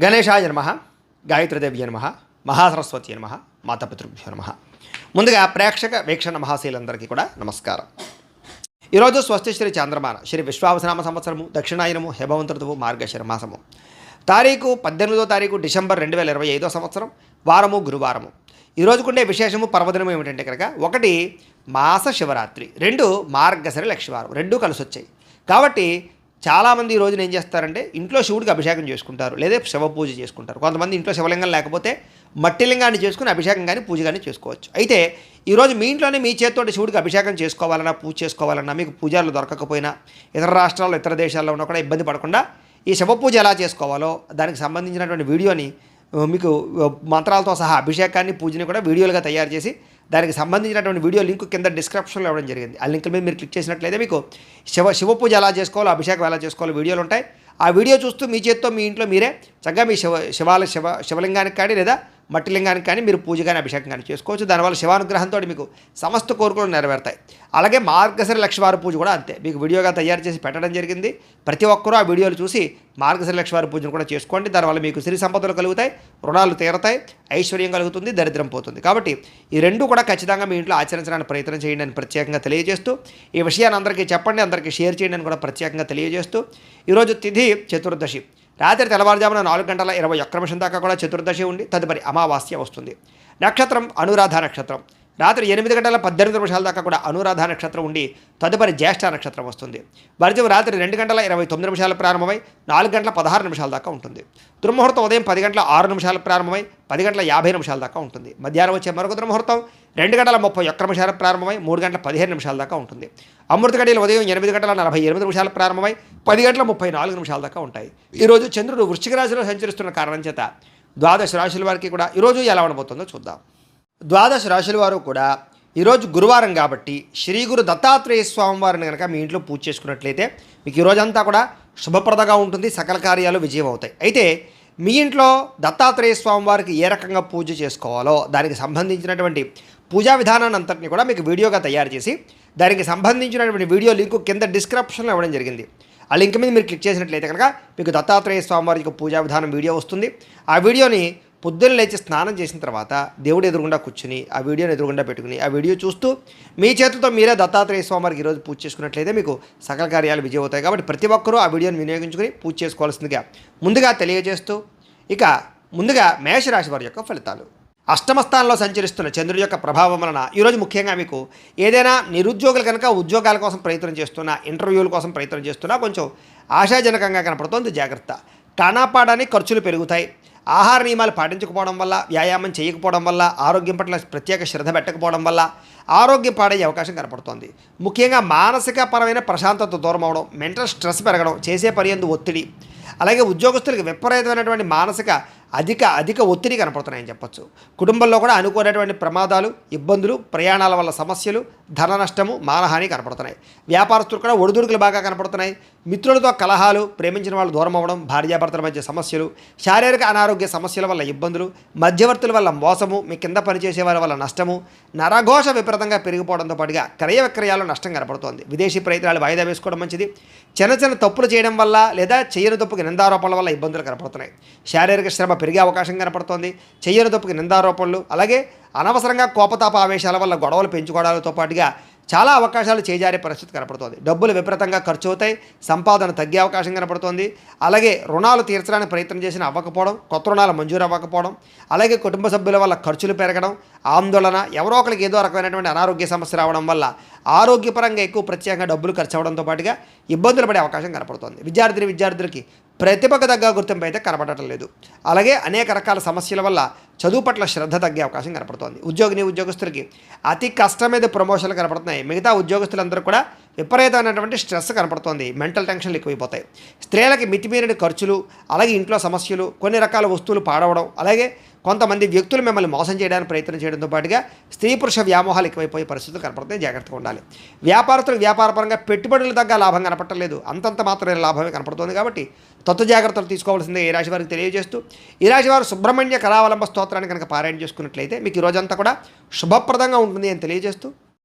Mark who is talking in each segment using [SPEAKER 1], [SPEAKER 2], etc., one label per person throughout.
[SPEAKER 1] గణేశాయ నమః, గాయత్రీదేవ్య నమః, మహాసరస్వతి నమః, మాతాపితృభ్యో నమః. ముందుగా ప్రేక్షక వీక్షణ మహాశీలందరికీ కూడా నమస్కారం. ఈరోజు స్వస్తి శ్రీ చాంద్రమాన శ్రీ విశ్వావసనామ సంవత్సరము దక్షిణాయనము హేమవంత ఋతువు మార్గశిర మాసము తారీఖు 18వ తారీఖు డిసెంబర్ 2025 సంవత్సరం వారము గురువారము. ఈరోజుకుండే విశేషము పర్వదినం ఏమిటంటే కనుక 1 మాస శివరాత్రి, 2 మార్గశిర లక్షవారం, 2 కలిసి వచ్చాయి. కాబట్టి చాలామంది ఈ రోజున ఏం చేస్తారంటే ఇంట్లో శివుడికి అభిషేకం చేసుకుంటారు, లేదా శివ పూజ చేసుకుంటారు. కొంతమంది ఇంట్లో శివలింగం లేకపోతే మట్టి లింగాన్ని చేసుకుని అభిషేకం కానీ పూజ కానీ చేసుకోవచ్చు. అయితే ఈరోజు మీ ఇంట్లోనే మీ చేతితోటి శివుడికి అభిషేకం చేసుకోవాలన్నా పూజ చేసుకోవాలన్నా మీకు పూజలు దొరకకపోయినా ఇతర రాష్ట్రాల్లో ఇతర దేశాల్లో ఉన్నా కూడా ఇబ్బంది పడకుండా ఈ శివ పూజ ఎలా చేసుకోవాలో దానికి సంబంధించినటువంటి వీడియోని మీకు మంత్రాలతో సహా అభిషేకాన్ని పూజని కూడా వీడియోలుగా తయారు చేసి దానికి సంబంధించినటువంటి వీడియో లింక్ కింద డిస్క్రిప్షన్లో ఇవ్వడం జరిగింది. ఆ లింక్ మీద మీరు క్లిక్ చేసినట్లయితే మీకు శివ పూజ ఎలా చేసుకోవాలో అభిషేకం ఎలా చేసుకోవాలో వీడియోలు ఉంటాయి. ఆ వీడియో చూస్తూ మీ చేత్తో మీ ఇంట్లో మీరే చక్కగా మీ శివలింగానికి కానీ లేదా మట్టి లింగానికి కానీ మీరు పూజ కానీ అభిషేకం కానీ చేసుకోవచ్చు. దానివల్ల శివానుగ్రహంతో మీకు సమస్త కోరికలు నెరవేరుతాయి. అలాగే మార్గశిర లక్షవార పూజ కూడా అంతే, మీకు వీడియోగా తయారు చేసి పెట్టడం జరిగింది. ప్రతి ఒక్కరూ ఆ వీడియోలు చూసి మార్గశిర లక్షవార పూజను కూడా చేసుకోండి. దానివల్ల మీకు సిరి సంపదలు కలుగుతాయి, రుణాలు తీరతాయి, ఐశ్వర్యం కలుగుతుంది, దరిద్రం పోతుంది. కాబట్టి ఈ రెండు కూడా ఖచ్చితంగా మీ ఇంట్లో ఆచరించడానికి ప్రయత్నం చేయండి అని ప్రత్యేకంగా తెలియజేస్తూ, ఈ విషయాన్ని అందరికీ చెప్పండి, అందరికీ షేర్ చేయండి అని కూడా ప్రత్యేకంగా తెలియజేస్తూ, ఈరోజు తిథి చతుర్దశి, రాత్రి తెల్లవారుజామున 4:21 దాకా కూడా చతుర్దశి ఉండి తదుపరి అమావాస్య వస్తుంది. నక్షత్రం అనురాధ నక్షత్రం, రాత్రి 8:18 దాకా కూడా అనురాధ నక్షత్రం ఉండి తదుపరి జ్యేష్ఠ నక్షత్రం వస్తుంది. వర్జం రాత్రి 2:29 ప్రారంభమై 4:16 దాకా ఉంటుంది. దుర్ముహూర్తం ఉదయం 10:06 ప్రారంభమై 10:50 దాకా ఉంటుంది. మధ్యాహ్నం వచ్చే మరొక దుర్ముహూర్తం 2:31 ప్రారంభమై 3:15 దాకా ఉంటుంది. అమృత గడియలు ఉదయం 8:48 ప్రారంభమై 10:34 దాకా ఉంటాయి. ఈరోజు చంద్రుడు వృశ్చిక రాశిలో సంచరిస్తున్న కారణం చేత ద్వాదశ రాశుల వారికి కూడా ఈరోజు ఎలా ఉండబోతుందో చూద్దాం. ద్వాదశ రాశుల వారు కూడా ఈరోజు గురువారం కాబట్టి శ్రీ గురు దత్తాత్రేయ స్వామి వారిని కనుక మీ ఇంట్లో పూజ చేసుకున్నట్లయితే మీకు ఈరోజంతా కూడా శుభప్రదంగా ఉంటుంది, సకల కార్యాలు విజయం అవుతాయి. అయితే మీ ఇంట్లో దత్తాత్రేయ స్వామి వారికి ఏ రకంగా పూజ చేసుకోవాలో దానికి సంబంధించినటువంటి పూజా విధానాన్ని అంతటిని కూడా మీకు వీడియోగా తయారు చేసి దానికి సంబంధించినటువంటి వీడియో లింకు కింద డిస్క్రిప్షన్లో ఇవ్వడం జరిగింది. ఆ లింక్ మీద మీరు క్లిక్ చేసినట్లయితే కనుక మీకు దత్తాత్రేయ స్వామి వారికి పూజా విధానం వీడియో వస్తుంది. ఆ వీడియోని పొద్దున్న లేచి స్నానం చేసిన తర్వాత దేవుడు ఎదురుగుండా కూర్చుని ఆ వీడియోని ఎదురుగుండా పెట్టుకుని ఆ వీడియో చూస్తూ మీ చేతులతో మీరే దత్తాత్రేయ స్వామి వారికి ఈరోజు పూజ చేసుకున్నట్లయితే మీకు సకల కార్యాలు విజయం అవుతాయి. కాబట్టి ప్రతి ఒక్కరూ ఆ వీడియోని వినియోగించుకుని పూజ చేసుకోవాల్సిందిగా ముందుగా తెలియజేస్తూ, ఇక ముందుగా మేషరాశి వారి యొక్క ఫలితాలు. అష్టమ స్థానంలో సంచరిస్తున్న చంద్రుడి యొక్క ప్రభావం వలన ఈరోజు ముఖ్యంగా మీకు ఏదైనా నిరుద్యోగులు కనుక ఉద్యోగాల కోసం ప్రయత్నం చేస్తున్నా, ఇంటర్వ్యూల కోసం ప్రయత్నం చేస్తున్నా కొంచెం ఆశాజనకంగా కనపడుతోంది. జాగ్రత్త. కానాపాడని ఖర్చులు పెరుగుతాయి. ఆహార నియమాలు పాటించకపోవడం వల్ల, వ్యాయామం చేయకపోవడం వల్ల, ఆరోగ్యం పట్ల ప్రత్యేక శ్రద్ధ పెట్టకపోవడం వల్ల ఆరోగ్యం పాడయ్యే అవకాశం కనపడుతోంది. ముఖ్యంగా మానసిక పరమైన ప్రశాంతత దూరం అవడం, మెంటల్ స్ట్రెస్ పెరగడం, చేసే పని యందు ఒత్తిడి, అలాగే ఉద్యోగస్తులకు విపరీతమైనటువంటి మానసిక అధిక ఒత్తిడి కనపడుతున్నాయని చెప్పొచ్చు. కుటుంబంలో కూడా అనుకోనటువంటి ప్రమాదాలు, ఇబ్బందులు, ప్రయాణాల వల్ల సమస్యలు, ధన నష్టము, మానహాని కనపడుతున్నాయి. వ్యాపారస్తులు కూడా ఒడిదుడుకులు బాగా కనపడుతున్నాయి. మిత్రులతో కలహాలు, ప్రేమించిన వాళ్ళు దూరం అవ్వడం, భార్యాభర్తల మధ్య సమస్యలు, శారీరక అనారోగ్య సమస్యల వల్ల ఇబ్బందులు, మధ్యవర్తుల వల్ల మోసము, మీ కింద పనిచేసే వారి వల్ల నష్టము, నరఘోష విపరీతంగా పెరిగిపోవడంతో పాటుగా క్రయ విక్రయాలు నష్టం కనపడుతోంది. విదేశీ ప్రయత్నాలు వాయిదా వేసుకోవడం మంచిది. చిన్న తప్పులు చేయడం వల్ల లేదా చేయని తప్పుకి నిందారోపణల వల్ల ఇబ్బందులు కనపడుతున్నాయి. శారీరక శ్రమ పెరిగే అవకాశం కనపడుతోంది. చెయ్యని తప్పుకి నిందారోపణలు, అలాగే అనవసరంగా కోపతాప ఆవేశాల వల్ల గొడవలు పెంచుకోవడాలతో పాటుగా చాలా అవకాశాలు చేజారే పరిస్థితి కనపడుతోంది. డబ్బులు విపరీతంగా ఖర్చు అవుతాయి, సంపాదన తగ్గే అవకాశం కనపడుతోంది. అలాగే రుణాలు తీర్చడానికి ప్రయత్నం చేసిన అవ్వకపోవడం, కొత్త రుణాలు మంజూరు అవ్వకపోవడం, అలాగే కుటుంబ సభ్యుల వల్ల ఖర్చులు పెరగడం, ఆందోళన, ఎవరో ఒకరికి ఏదో రకమైనటువంటి అనారోగ్య సమస్య రావడం వల్ల ఆరోగ్యపరంగా ఎక్కువ ప్రత్యేకంగా డబ్బులు ఖర్చు అవ్వడంతో పాటుగా ఇబ్బందులు పడే అవకాశం కనపడుతోంది. విద్యార్థులకి ప్రతిభకు తగ్గ గుర్తింపు అయితే కనపడటం లేదు. అలాగే అనేక రకాల సమస్యల వల్ల చదువు పట్ల శ్రద్ధ తగ్గే అవకాశం కనపడుతోంది. ఉద్యోగస్తులకి అతి కష్టం మీద ప్రమోషన్లు కనపడుతున్నాయి. మిగతా ఉద్యోగస్తులందరూ కూడా విపరీతమైనటువంటి స్ట్రెస్ కనపడుతోంది. మెంటల్ టెన్షన్లు ఎక్కువైపోతాయి. స్త్రీలకి మితిమీరిన ఖర్చులు, అలాగే ఇంట్లో సమస్యలు, కొన్ని రకాల వస్తువులు పాడవడం, అలాగే కొంతమంది వ్యక్తులు మిమ్మల్ని మోసం చేయడానికి ప్రయత్నం చేయడంతో పాటుగా స్త్రీ పురుష వ్యామోహాలు ఎక్కువైపోయే పరిస్థితులు కనపడుతున్నాయి. జాగ్రత్తగా ఉండాలి. వ్యాపారస్తులకు వ్యాపారపరంగా పెట్టుబడులు తగ్గ లాభం కనపడలేదు, అంతంత మాత్రమే లాభమే కనపడుతుంది. కాబట్టి జాగ్రత్తలు తీసుకోవాల్సిందే ఈ రాశి వారికి తెలియజేస్తూ, ఈ రాశి వారు సుబ్రహ్మణ్య కళావలంబ స్తోత్రాన్ని కనుక పారాయణ చేసుకున్నట్లయితే మీకు ఈ రోజంతా కూడా శుభప్రదంగా ఉంటుంది అని తెలియజేస్తూ,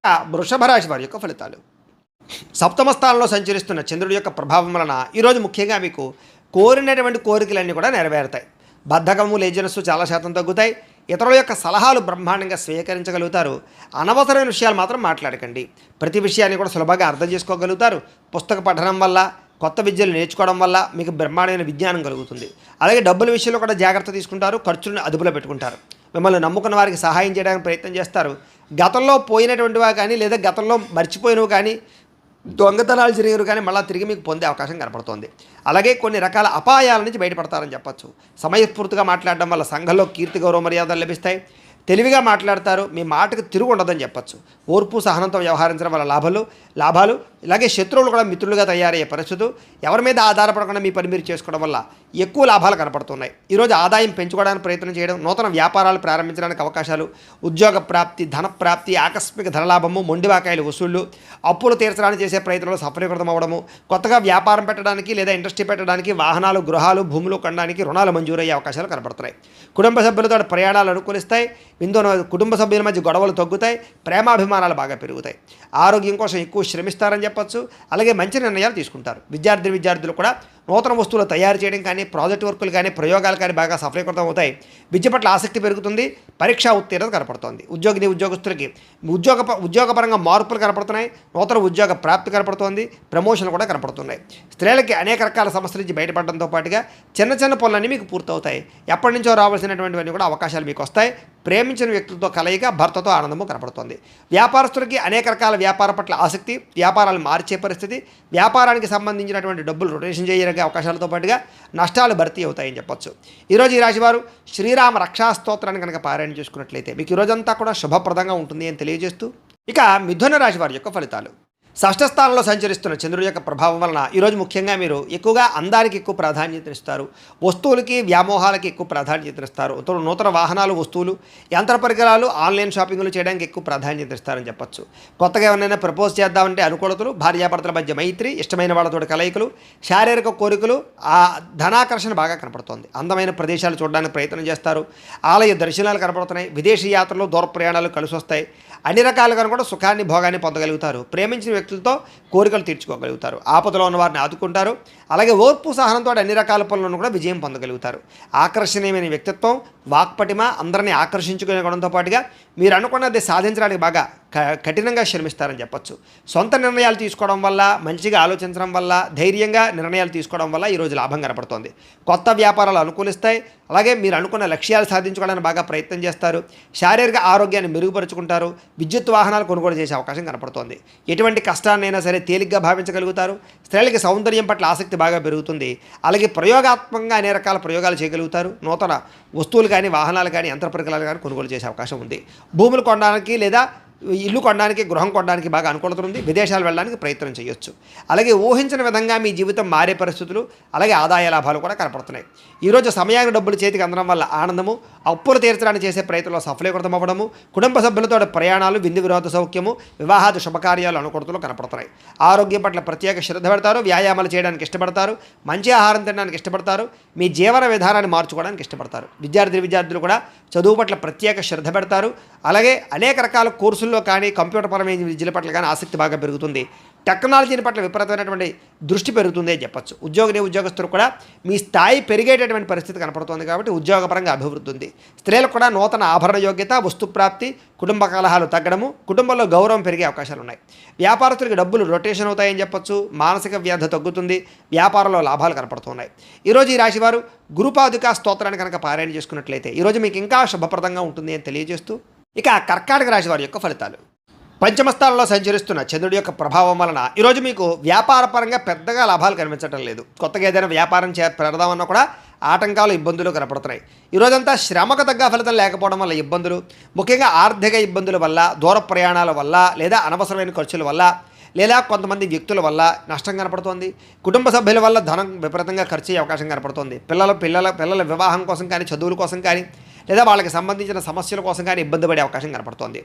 [SPEAKER 1] వృషభ రాశి వారి యొక్క ఫలితాలు. సప్తమ స్థానంలో సంచరిస్తున్న చంద్రుడి యొక్క ప్రభావం వలన ఈరోజు ముఖ్యంగా మీకు కోరినటువంటి కోరికలన్నీ కూడా నెరవేరుతాయి. బద్ధకము లేజినెస్ చాలా శాతం తగ్గుతాయి. ఇతరుల యొక్క సలహాలు బ్రహ్మాండంగా స్వీకరించగలుగుతారు. అనవసరమైన విషయాలు మాత్రం మాట్లాడకండి. ప్రతి విషయాన్ని కూడా సులభంగా అర్థం చేసుకోగలుగుతారు. పుస్తక పఠనం వల్ల, కొత్త విద్యలు నేర్చుకోవడం వల్ల మీకు బ్రహ్మాండమైన విజ్ఞానం కలుగుతుంది. అలాగే డబ్బుల విషయంలో కూడా జాగ్రత్త తీసుకుంటారు. ఖర్చులను అదుపులో పెట్టుకుంటారు. మిమ్మల్ని నమ్ముకున్న వారికి సహాయం చేయడానికి ప్రయత్నం చేస్తారు. గతంలో పోయినటువంటివా కానీ లేదా గతంలో మర్చిపోయినవి కానీ దొంగతనాలు జరిగినవి కానీ మళ్ళీ తిరిగి మీకు పొందే అవకాశం కనపడుతోంది. అలాగే కొన్ని రకాల అపాయాల నుంచి బయటపడతారని చెప్పచ్చు. సమయస్ఫూర్తిగా మాట్లాడడం వల్ల సంఘంలో కీర్తి గౌరవ మర్యాదలు లభిస్తాయి. తెలివిగా మాట్లాడతారు. మీ మాటకు తిరుగు ఉండదని చెప్పచ్చు. ఓర్పు సహనంతో వ్యవహరించడం వల్ల లాభాలు ఇలాగే శత్రువులు కూడా మిత్రులుగా తయారయ్యే పరిస్థితులు. ఎవరి మీద ఆధారపడకుండా మీ పని మీరు చేసుకోవడం వల్ల ఎక్కువ లాభాలు కనపడుతున్నాయి. ఈరోజు ఆదాయం పెంచుకోవడానికి ప్రయత్నం చేయడం, నూతన వ్యాపారాలు ప్రారంభించడానికి అవకాశాలు, ఉద్యోగ ప్రాప్తి, ధన ప్రాప్తి, ఆకస్మిక ధనలాభము, మొండివాకాయలు వసూళ్లు, అప్పులు తీర్చడానికి చేసే ప్రయత్నంలో సఫలీకృతం అవ్వడము, కొత్తగా వ్యాపారం పెట్టడానికి లేదా ఇండస్ట్రీ పెట్టడానికి, వాహనాలు, గృహాలు, భూములు కొనడానికి రుణాలు మంజూరయ్యే అవకాశాలు కనపడుతున్నాయి. కుటుంబ సభ్యులతో ప్రయాణాలు అనుకూలిస్తాయి. కుటుంబ సభ్యుల మధ్య గొడవలు తగ్గుతాయి. ప్రేమాభిమానాలు బాగా పెరుగుతాయి. ఆరోగ్యం కోసం ఎక్కువ శ్రమిస్తారని చెప్పచ్చు. అలాగే మంచి నిర్ణయాలు తీసుకుంటారు. విద్యార్థులు కూడా నూతన వస్తువులు తయారు చేయడం కానీ, ప్రాజెక్ట్ వర్కులు కానీ, ప్రయోగాలు కానీ బాగా సఫలీకృతం అవుతాయి. విద్య పట్ల ఆసక్తి పెరుగుతుంది. పరీక్షా ఉత్తీర్ణత కనపడుతోంది. ఉద్యోగస్తులకి ఉద్యోగపరంగా మార్పులు కనపడుతున్నాయి. నూతన ఉద్యోగ ప్రాప్తి కనపడుతోంది. ప్రమోషన్లు కూడా కనపడుతున్నాయి. స్త్రీలకి అనేక రకాల సమస్యల నుంచి బయటపడడంతో పాటుగా చిన్న పనులన్నీ మీకు పూర్తవుతాయి. ఎప్పటి నుంచో రావాల్సినటువంటివన్నీ కూడా అవకాశాలు మీకు వస్తాయి. ప్రేమించిన వ్యక్తులతో కలయిక, భర్తతో ఆనందము కనపడుతోంది. వ్యాపారస్తులకి అనేక రకాల వ్యాపార పట్ల ఆసక్తి, వ్యాపారాలు మార్చే పరిస్థితి, వ్యాపారానికి సంబంధించినటువంటి డబ్బులు రొటేషన్ చేయగలిగే అవకాశాలతో పాటుగా నష్టాలు భర్తీ అవుతాయని చెప్పొచ్చు. ఈరోజు ఈ రాశివారు శ్రీరామ రక్షా స్తోత్రాన్ని కనుక పారాయణ చేసుకున్నట్లయితే మీకు ఈరోజంతా కూడా శుభప్రదంగా ఉంటుంది అని తెలియజేస్తూ, ఇక మిథున రాశి వారి యొక్క ఫలితాలు. షష్ఠ స్థానంలో సంచరిస్తున్న చంద్రుడి యొక్క ప్రభావం వలన ఈరోజు ముఖ్యంగా మీరు ఎక్కువగా అందానికి ఎక్కువ ప్రాధాన్యతనిస్తారు. వస్తువులకి, వ్యామోహాలకి ఎక్కువ ప్రాధాన్యతనిస్తారు. నూతన వాహనాలు, వస్తువులు, యంత్ర పరికరాలు, ఆన్లైన్ షాపింగ్లు చేయడానికి ఎక్కువ ప్రాధాన్యత ఇస్తారని చెప్పచ్చు. కొత్తగా ఎవరైనా ప్రపోజ్ చేద్దామంటే అనుకూలతలు, భార్యాభర్తల మధ్య మైత్రి, ఇష్టమైన వాళ్ళతో కలయికలు, శారీరక కోరికలు, ఆ ధనాకర్షణ బాగా కనపడుతోంది. అందమైన ప్రదేశాలు చూడడానికి ప్రయత్నం చేస్తారు. ఆలయ దర్శనాలు కనపడుతున్నాయి. విదేశీ యాత్రలు, దూర ప్రయాణాలు కలిసి వస్తాయి. అన్ని రకాలుగా కూడా సుఖాన్ని, భోగాన్ని పొందగలుగుతారు. ప్రేమించిన వ్యక్తులతో కోరికలు తీర్చుకోగలుగుతారు. ఆపదలో ఉన్న వారిని ఆదుకుంటారు. అలాగే ఓర్పు సహనంతో అన్ని రకాల పనులను కూడా విజయం పొందగలుగుతారు. ఆకర్షణీయమైన వ్యక్తిత్వం, వాక్పటిమ, అందరినీ ఆకర్షించుకునే గుణంతో పాటుగా మీరు అనుకున్నది సాధించడానికి బాగా కఠినంగా శ్రమిస్తారని చెప్పచ్చు. సొంత నిర్ణయాలు తీసుకోవడం వల్ల, మంచిగా ఆలోచించడం వల్ల, ధైర్యంగా నిర్ణయాలు తీసుకోవడం వల్ల ఈరోజు లాభం కనపడుతోంది. కొత్త వ్యాపారాలు అనుకూలిస్తాయి. అలాగే మీరు అనుకున్న లక్ష్యాలు సాధించుకోవడానికి బాగా ప్రయత్నం చేస్తారు. శారీరక ఆరోగ్యాన్ని మెరుగుపరుచుకుంటారు. విద్యుత్ వాహనాలు కొనుగోలు చేసే అవకాశం కనపడుతోంది. ఎటువంటి కష్టాన్నైనా సరే తేలిగ్గా భావించగలుగుతారు. స్త్రీలకి సౌందర్యం పట్ల ఆసక్తి బాగా పెరుగుతుంది. అలాగే ప్రయోగాత్మకంగా అనేక రకాల ప్రయోగాలు చేయగలుగుతారు. నూతన వస్తువులు కానీ, వాహనాలు కానీ, యంత్ర పరికరాలు కానీ కొనుగోలు చేసే అవకాశం ఉంది. భూములు కొనడానికి లేదా ఇల్లు కొనడానికి, గృహం కొనడానికి బాగా అనుకూలత ఉంది. విదేశాలు వెళ్ళడానికి ప్రయత్నం చేయొచ్చు. అలాగే ఊహించిన విధంగా మీ జీవితం మారే పరిస్థితులు, అలాగే ఆదాయ లాభాలు కూడా కనపడుతున్నాయి. ఈరోజు సమయానికి డబ్బులు చేతికి అందడం వల్ల ఆనందము, అప్పులు తీర్చడానికి చేసే ప్రయత్నంలో సఫలీకృతం అవ్వడము, కుటుంబ సభ్యులతో ప్రయాణాలు, విందు వినోద సౌఖ్యము, వివాహాది శుభకార్యాలు అనుకూలతలు కనపడుతున్నాయి. ఆరోగ్యం పట్ల ప్రత్యేక శ్రద్ధ పెడతారు. వ్యాయామాలు చేయడానికి ఇష్టపడతారు. మంచి ఆహారం తినడానికి ఇష్టపడతారు. మీ జీవన విధానాన్ని మార్చుకోవడానికి ఇష్టపడతారు. విద్యార్థులు కూడా చదువు పట్ల ప్రత్యేక శ్రద్ధ పెడతారు. అలాగే అనేక రకాల కోర్సుల్లో కానీ, కంప్యూటర్ పరమైన విద్యల పట్ల కానీ ఆసక్తి బాగా పెరుగుతుంది. టెక్నాలజీని పట్ల విపరీతమైనటువంటి దృష్టి పెరుగుతుంది అని చెప్పచ్చు. ఉద్యోగస్తులు కూడా మీ స్థాయి పెరిగేటటువంటి పరిస్థితి కనపడుతుంది కాబట్టి ఉద్యోగపరంగా అభివృద్ధి ఉంది. స్త్రీలకు కూడా నూతన ఆభరణ యోగ్యత, వస్తుప్రాప్తి, కుటుంబ కలహాలు తగ్గడము, కుటుంబంలో గౌరవం పెరిగే అవకాశాలు ఉన్నాయి. వ్యాపారస్తులకి డబ్బులు రొటేషన్ అవుతాయని చెప్పచ్చు. మానసిక వ్యాధి తగ్గుతుంది. వ్యాపారంలో లాభాలు కనపడుతున్నాయి. ఈరోజు ఈ రాశివారు గురుపాదుకా స్తోత్రాన్ని కనుక పారాయణ చేసుకున్నట్లయితే ఈరోజు మీకు ఇంకా శుభప్రదంగా ఉంటుంది అని తెలియజేస్తూ, ఇక కర్కాటక రాశి వారి యొక్క ఫలితాలు. పంచమస్థానంలో సంచరిస్తున్న చంద్రుడి యొక్క ప్రభావం వలన ఈరోజు మీకు వ్యాపారపరంగా పెద్దగా లాభాలు కనిపించడం లేదు. కొత్తగా ఏదైనా వ్యాపారం పెడదామన్నా కూడా ఆటంకాలు, ఇబ్బందులు కనపడుతున్నాయి. ఈరోజంతా శ్రమకు తగ్గ ఫలితం లేకపోవడం వల్ల ఇబ్బందులు, ముఖ్యంగా ఆర్థిక ఇబ్బందుల వల్ల, దూర ప్రయాణాల వల్ల, లేదా అనవసరమైన ఖర్చుల వల్ల, లేదా కొంతమంది వ్యక్తుల వల్ల నష్టం కనపడుతోంది. కుటుంబ సభ్యుల వల్ల ధనం విపరీతంగా ఖర్చు అయ్యే అవకాశం కనపడుతోంది. పిల్లల వివాహం కోసం కానీ, చదువుల కోసం కానీ, లేదా వాళ్ళకి సంబంధించిన సమస్యల కోసం కానీ ఇబ్బంది పడే అవకాశం కనపడుతోంది.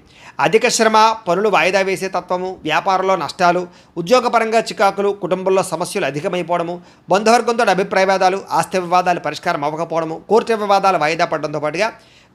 [SPEAKER 1] అధిక శ్రమ, పనులు వాయిదా వేసే తత్వము, వ్యాపారంలో నష్టాలు, ఉద్యోగపరంగా చికాకులు, కుటుంబంలో సమస్యలు అధికమైపోవడము, బంధువర్గంతో అభిప్రాయ భేదాలు, ఆస్తి వివాదాలు పరిష్కారం అవ్వకపోవడము, కోర్టు వివాదాలు వాయిదా పడడంతో పాటుగా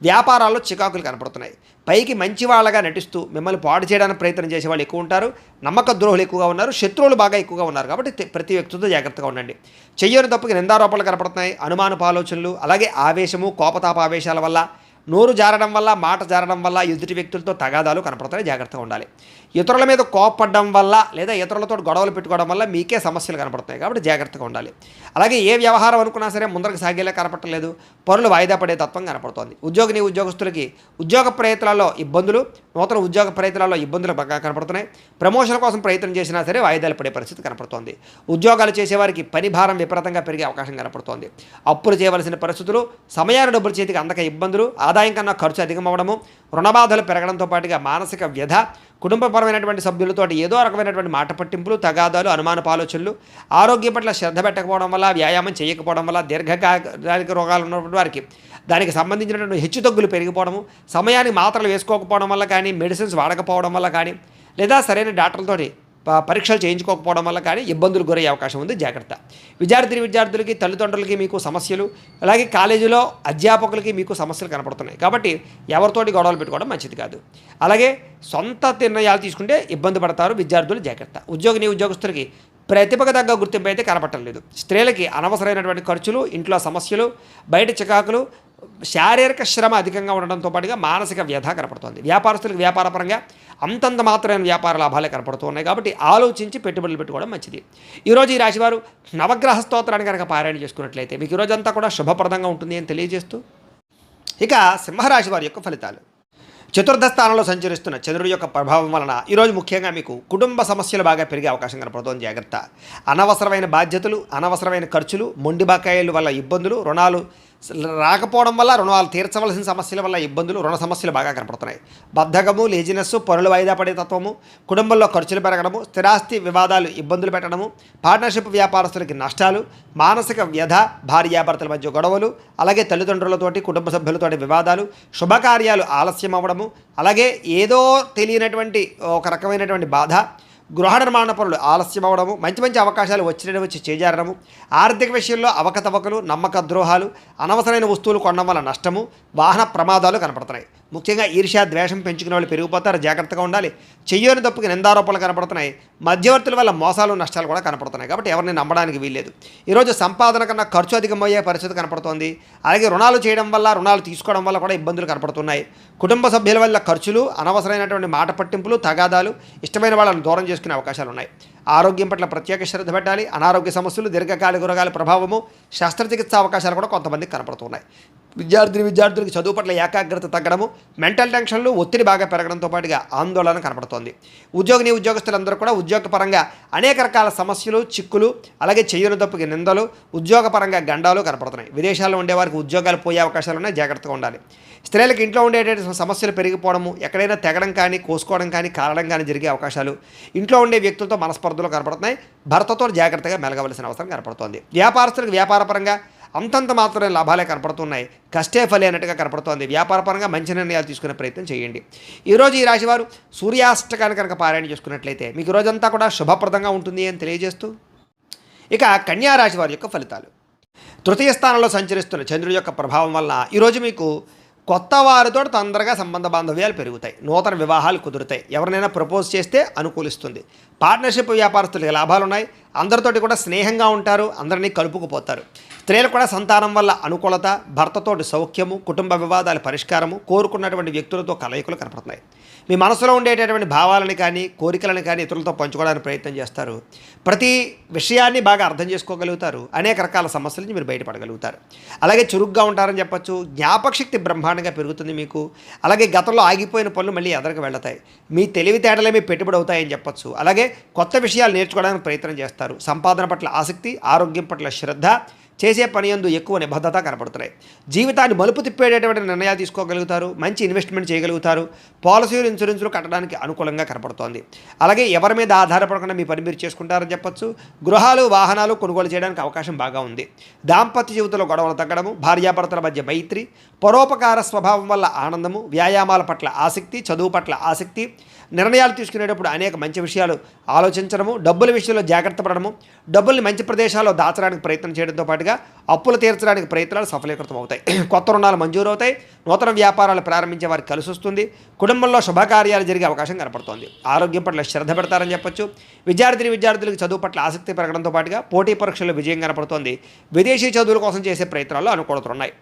[SPEAKER 1] వ్యాపారాల్లో చికాకులు కనపడుతున్నాయి. పైకి మంచి వాళ్ళగా నటిస్తూ మిమ్మల్ని పాడు చేయడానికి ప్రయత్నం చేసే వాళ్ళు ఎక్కువ ఉంటారు. నమ్మక ద్రోహులు ఎక్కువగా ఉన్నారు. శత్రువులు బాగా ఎక్కువగా ఉన్నారు. కాబట్టి ప్రతి వ్యక్తితో జాగ్రత్తగా ఉండండి. చెయ్యని తప్పుకి నిందారోపణలు కనపడుతున్నాయి. అనుమానపు ఆలోచనలు, అలాగే ఆవేశము, కోపతాప ఆవేశాల వల్ల, నోరు జారడం వల్ల, మాట జారడం వల్ల ఎదుటి వ్యక్తులతో తగాదాలు కనపడతాయి. జాగ్రత్తగా ఉండాలి. ఇతరుల మీద కోపపడడం వల్ల లేదా ఇతరులతో గొడవలు పెట్టుకోవడం వల్ల మీకే సమస్యలు కనపడతాయి. కాబట్టి జాగ్రత్తగా ఉండాలి. అలాగే ఏ వ్యవహారం అనుకున్నా సరే ముందరకు సాగేలా కనపడలేదు. పనులు వాయిదా పడే తత్వం కనపడుతోంది. ఉద్యోగస్తులకి ఉద్యోగ ప్రయత్నాల్లో ఇబ్బందులు, నూతన ఉద్యోగ ప్రయత్నాల్లో ఇబ్బందులు బాగా కనపడుతున్నాయి. ప్రమోషన్ కోసం ప్రయత్నం చేసినా సరే వాయిదాలు పడే పరిస్థితి కనపడుతోంది. ఉద్యోగాలు చేసేవారికి పని భారం విపరీతంగా పెరిగే అవకాశం కనపడుతోంది. అప్పులు చేయవలసిన పరిస్థితులు, సమయాన్ని డబ్బులు చేతికి అందక ఇబ్బందులు, ఆదాయం కన్నా ఖర్చు అధికమవడము, రుణబాధలు పెరగడంతో పాటుగా మానసిక వ్యధ, కుటుంబపరమైనటువంటి సభ్యులతో ఏదో రకమైనటువంటి మాట పట్టింపులు, తగాదాలు, అనుమానపు ఆలోచనలు, ఆరోగ్యం పట్ల శ్రద్ధ పెట్టకపోవడం వల్ల, వ్యాయామం చేయకపోవడం వల్ల, దీర్ఘకాలిక రోగాలు ఉన్నటువంటి వారికి దానికి సంబంధించినటువంటి హెచ్చుతగ్గులు పెరిగిపోవడము, సమయానికి మాత్రలు వేసుకోకపోవడం వల్ల కానీ, మెడిసిన్స్ వాడకపోవడం వల్ల కానీ, లేదా సరైన డాక్టర్లతోటి పరీక్షలు చేయించుకోకపోవడం వల్ల కానీ ఇబ్బందులు గురయ్యే అవకాశం ఉంది. జాగ్రత్త. విద్యార్థులకి, తల్లిదండ్రులకి మీకు సమస్యలు, అలాగే కాలేజీలో అధ్యాపకులకి మీకు సమస్యలు కనపడుతున్నాయి. కాబట్టి ఎవరితోటి గొడవలు పెట్టుకోవడం మంచిది కాదు. అలాగే సొంత నిర్ణయాలు తీసుకుంటే ఇబ్బంది పడతారు విద్యార్థులు. జాగ్రత్త. ఉద్యోగస్తులకి ప్రతిభకు తగ్గ గుర్తింపు అయితే కనపడలేదు. స్త్రీలకి అనవసరమైనటువంటి ఖర్చులు, ఇంట్లో సమస్యలు, బయట చికాకులు, శారీరక శ్రమ అధికంగా ఉండడంతో పాటుగా మానసిక వ్యధ కనపడుతుంది. వ్యాపారస్తులకు వ్యాపారపరంగా అంతంత మాత్రమైన వ్యాపార లాభాలే కనపడుతూ ఉన్నాయి. కాబట్టి ఆలోచించి పెట్టుబడులు పెట్టుకోవడం మంచిది. ఈరోజు ఈ రాశివారు నవగ్రహ స్తోత్రాన్ని కనుక పారాయణ చేసుకున్నట్లయితే మీకు ఈరోజంతా కూడా శుభప్రదంగా ఉంటుంది అని తెలియజేస్తూ, ఇక సింహరాశి వారి యొక్క ఫలితాలు. చతుర్థ స్థానంలో సంచరిస్తున్న చంద్రుడి యొక్క ప్రభావం వలన ఈరోజు ముఖ్యంగా మీకు కుటుంబ సమస్యలు బాగా పెరిగే అవకాశం కనపడుతుంది. జాగ్రత్త. అనవసరమైన బాధ్యతలు, అనవసరమైన ఖర్చులు, మొండి బకాయిల వల్ల ఇబ్బందులు, రుణాలు రాకపోవడం వల్ల, రుణాలు తీర్చవలసిన సమస్యల వల్ల ఇబ్బందులు, రుణ సమస్యలు బాగా కనపడుతున్నాయి. బద్ధకము, లేజినెస్, పనులు వాయిదా పడే తత్వము, కుటుంబంలో ఖర్చులు పెరగడము, స్థిరాస్తి వివాదాలు ఇబ్బందులు పెట్టడము, పార్ట్నర్షిప్ వ్యాపారస్తులకి నష్టాలు, మానసిక వ్యధ, భార్యాభర్తల మధ్య గొడవలు, అలాగే తల్లిదండ్రులతోటి, కుటుంబ సభ్యులతోటి వివాదాలు, శుభకార్యాలు ఆలస్యం అవ్వడము, అలాగే ఏదో తెలియనటువంటి ఒక రకమైనటువంటి బాధ, గృహ నిర్మాణ పనులు ఆలస్యం అవ్వడము, మంచి అవకాశాలు వచ్చి చేజారడము, ఆర్థిక విషయంలో అవకతవకలు, నమ్మక ద్రోహాలు, అనవసరమైన వస్తువులు కొనడం వల్ల నష్టము, వాహన ప్రమాదాలు కనపడుతున్నాయి. ముఖ్యంగా ఈర్ష్య, ద్వేషం పెంచుకునే వాళ్ళు పెరిగిపోతారు. జాగ్రత్తగా ఉండాలి. చెయ్యని తప్పుకి నిందారోపణలు కనపడుతున్నాయి. మధ్యవర్తుల వల్ల మోసాలు, నష్టాలు కూడా కనపడుతున్నాయి. కాబట్టి ఎవరిని నమ్మడానికి వీల్లేదు. ఈరోజు సంపాదన కన్నా ఖర్చు అధికమయ్యే పరిస్థితి కనపడుతోంది. అలాగే రుణాలు చేయడం వల్ల, రుణాలు తీసుకోవడం వల్ల కూడా ఇబ్బందులు కనపడుతున్నాయి. కుటుంబ సభ్యుల వల్ల ఖర్చులు, అనవసరమైనటువంటి మాట పట్టింపులు, తగాదాలు, ఇష్టమైన వాళ్ళని దూరం చేసుకునే అవకాశాలు ఉన్నాయి. ఆరోగ్యం పట్ల ప్రత్యేక శ్రద్ధ పెట్టాలి. అనారోగ్య సమస్యలు, దీర్ఘకాలిక రోగాల ప్రభావము, శస్త్రచికిత్స అవకాశాలు కూడా కొంతమందికి కనపడుతున్నాయి. విద్యార్థులకి చదువు పట్ల ఏకాగ్రత తగ్గడము, మెంటల్ టెన్షన్లు, ఒత్తిడి బాగా పెరగడంతో పాటుగా ఆందోళన కనపడుతోంది. ఉద్యోగస్తులందరూ కూడా ఉద్యోగపరంగా అనేక రకాల సమస్యలు, చిక్కులు, అలాగే చెయ్యని తప్పుకి నిందలు, ఉద్యోగపరంగా గండాలు కనపడుతున్నాయి. విదేశాల్లో ఉండేవారికి ఉద్యోగాలు పోయే అవకాశాలు ఉన్నాయి. జాగ్రత్తగా ఉండాలి. స్త్రీలకు ఇంట్లో ఉండేటువంటి సమస్యలు పెరిగిపోవడము, ఎక్కడైనా తెగడం కానీ, కోసుకోవడం కానీ, కారడం కానీ జరిగే అవకాశాలు, ఇంట్లో ఉండే వ్యక్తులతో మనస్పర్ధలు కనపడుతున్నాయి. భర్తతో జాగ్రత్తగా మెలగవలసిన అవసరం కనపడుతోంది. వ్యాపారస్తులకు వ్యాపారపరంగా అంతంత మాత్రమే లాభాలే కనపడుతున్నాయి. కష్టే ఫలి అన్నట్టుగా కనపడుతోంది. వ్యాపారపరంగా మంచి నిర్ణయాలు తీసుకునే ప్రయత్నం చేయండి. ఈరోజు ఈ రాశివారు సూర్యాష్టకాన్ని కనుక పారాయణ చేసుకున్నట్లయితే మీకు రోజంతా కూడా శుభప్రదంగా ఉంటుంది అని తెలియజేస్తూ, ఇక కన్యా రాశి వారి యొక్క ఫలితాలు. తృతీయ స్థానంలో సంచరిస్తున్న చంద్రుడి యొక్క ప్రభావం వలన ఈరోజు మీకు కొత్త వారితో తొందరగా సంబంధ బాంధవ్యాలు పెరుగుతాయి. నూతన వివాహాలు కుదురుతాయి. ఎవరినైనా ప్రపోజ్ చేస్తే అనుకూలిస్తుంది. పార్ట్నర్షిప్ వ్యాపారస్తులకి లాభాలు ఉన్నాయి. అందరితోటి కూడా స్నేహంగా ఉంటారు. అందరినీ కలుపుకుపోతారు. స్త్రీలు కూడా సంతానం వల్ల అనుకూలత, భర్తతోటి సౌఖ్యము, కుటుంబ వివాదాల పరిష్కారము, కోరుకున్నటువంటి వ్యక్తులతో కలయికలు కనపడుతున్నాయి. మీ మనసులో ఉండేటటువంటి భావాలను కానీ, కోరికలను కానీ ఇతరులతో పంచుకోవడానికి ప్రయత్నం చేస్తారు. ప్రతి విషయాన్ని బాగా అర్థం చేసుకోగలుగుతారు. అనేక రకాల సమస్యల నుంచి మీరు బయటపడగలుగుతారు. అలాగే చురుగ్గా ఉంటారని చెప్పచ్చు. జ్ఞాపకశక్తి బ్రహ్మాండంగా పెరుగుతుంది మీకు. అలాగే గతంలో ఆగిపోయిన పనులు మళ్ళీ ఎదరికి వెళతాయి. మీ తెలివితేటలే మీ పెట్టుబడి అవుతాయని చెప్పచ్చు. అలాగే కొత్త విషయాలు నేర్చుకోవడానికి ప్రయత్నం చేస్తారు. సంపాదన పట్ల ఆసక్తి, ఆరోగ్యం పట్ల శ్రద్ధ, చేసే పని యందు ఎక్కువ నిబద్ధత కనపడుతున్నాయి. జీవితాన్ని మలుపు తిప్పేటటువంటి నిర్ణయాలు తీసుకోగలుగుతారు. మంచి ఇన్వెస్ట్మెంట్ చేయగలుగుతారు. పాలసీలు, ఇన్సూరెన్సులు కట్టడానికి అనుకూలంగా కనపడుతోంది. అలాగే ఎవరి మీద ఆధారపడకుండా మీ పని మీరు చేసుకుంటారని చెప్పచ్చు. గృహాలు, వాహనాలు కొనుగోలు చేయడానికి అవకాశం బాగా ఉంది. దాంపత్య జీవితంలో గొడవలు తగ్గడము, భార్యాభర్తల మధ్య మైత్రి, పరోపకార స్వభావం వల్ల ఆనందము, వ్యాయామాల పట్ల ఆసక్తి, చదువు పట్ల ఆసక్తి, నిర్ణయాలు తీసుకునేటప్పుడు అనేక మంచి విషయాలు ఆలోచించడము, డబ్బుల విషయంలో జాగ్రత్త పడడము, డబ్బుల్ని మంచి ప్రదేశాల్లో దాచడానికి ప్రయత్నం చేయడంతో పాటుగా పాటుగా అప్పులు తీర్చడానికి ప్రయత్నాలు సఫలీకృతం అవుతాయి. కొత్త రుణాలు మంజూరు అవుతాయి. నూతన వ్యాపారాలు ప్రారంభించే వారికి కలిసి వస్తుంది. కుటుంబంలో శుభకార్యాలు జరిగే అవకాశం కనపడుతోంది. ఆరోగ్యం పట్ల శ్రద్ధ పెడతారని చెప్పొచ్చు. విద్యార్థులకు చదువు పట్ల ఆసక్తి పెరగడంతో పాటుగా పోటీ పరీక్షల్లో విజయం కనపడుతోంది. విదేశీ చదువుల కోసం చేసే ప్రయత్నాల్లో అనుకూలతలు ఉన్నాయి.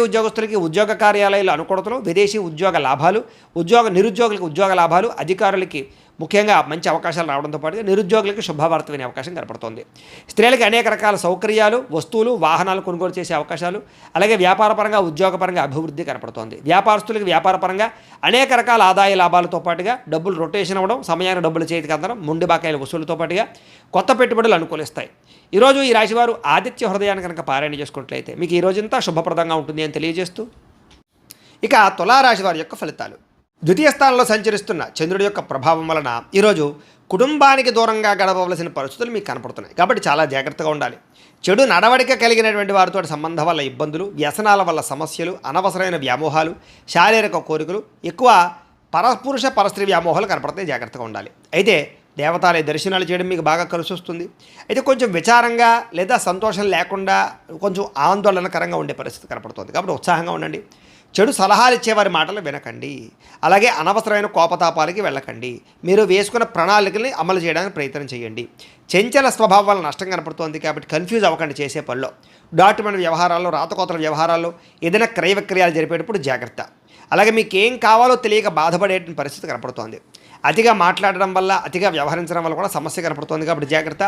[SPEAKER 1] ఉద్యోగస్తులకి ఉద్యోగ కార్యాలయాలు అనుకూలతలు, విదేశీ ఉద్యోగ లాభాలు, నిరుద్యోగులకు ఉద్యోగ లాభాలు, అధికారులకి ముఖ్యంగా మంచి అవకాశాలు రావడంతో పాటుగా నిరుద్యోగులకు శుభవార్త వినే అవకాశం కనపడుతోంది. స్త్రీలకు అనేక రకాల సౌకర్యాలు, వస్తువులు, వాహనాలు కొనుగోలు చేసే అవకాశాలు, అలాగే వ్యాపారపరంగా ఉద్యోగపరంగా అభివృద్ధి కనపడుతోంది. వ్యాపారస్తులకు వ్యాపారపరంగా అనేక రకాల ఆదాయ లాభాలతో పాటుగా డబ్బులు రొటేషన్ అవ్వడం, సమయానికి డబ్బులు చేతికి అందడం, మొండి బాకాయల వసూలుతో పాటుగా కొత్త పెట్టుబడులు అనుకూలిస్తాయి. ఈరోజు ఈ రాశివారు ఆదిత్య హృదయాన్ని కనుక పారాయణ చేసుకున్నట్లయితే మీకు ఈ రోజంతా శుభప్రదంగా ఉంటుంది అని తెలియజేస్తూ, ఇక తులారాశి వారి యొక్క ఫలితాలు. ద్వితీయ స్థానంలో సంచరిస్తున్న చంద్రుడి యొక్క ప్రభావం వలన ఈరోజు కుటుంబానికి దూరంగా గడపవలసిన పరిస్థితులు మీకు కనపడుతున్నాయి. కాబట్టి చాలా జాగ్రత్తగా ఉండాలి. చెడు నడవడిక కలిగినటువంటి వారితో సంబంధం వల్ల ఇబ్బందులు, వ్యసనాల వల్ల సమస్యలు, అనవసరమైన వ్యామోహాలు, శారీరక కోరికలు, ఎక్కువ పరపురుష పరస్త్రీ వ్యామోహాలు కనపడతాయి. జాగ్రత్తగా ఉండాలి. అయితే దేవతాలయ దర్శనాలు చేయడం మీకు బాగా కలిసి వస్తుంది. అయితే కొంచెం విచారంగా లేదా సంతోషం లేకుండా కొంచెం ఆందోళనకరంగా ఉండే పరిస్థితి కనపడుతుంది. కాబట్టి ఉత్సాహంగా ఉండండి. చెడు సలహాలు ఇచ్చేవారి మాటలు వినకండి. అలాగే అనవసరమైన కోపతాపాలకి వెళ్ళకండి. మీరు వేసుకున్న ప్రణాళికల్ని అమలు చేయడానికి ప్రయత్నం చేయండి. చంచల స్వభావం వల్ల నష్టం కనపడుతోంది. కాబట్టి కన్ఫ్యూజ్ అవ్వకండి చేసే పనిలో. డాక్యుమెంట్ వ్యవహారాల్లో, రాతకోతల వ్యవహారాల్లో, ఏదైనా క్రయ విక్రయాలు జరిపేటప్పుడు జాగ్రత్త. అలాగే మీకు ఏం కావాలో తెలియక బాధపడే పరిస్థితి కనపడుతోంది. అతిగా మాట్లాడడం వల్ల, అతిగా వ్యవహరించడం వల్ల కూడా సమస్య కనపడుతోంది. కాబట్టి జాగ్రత్త.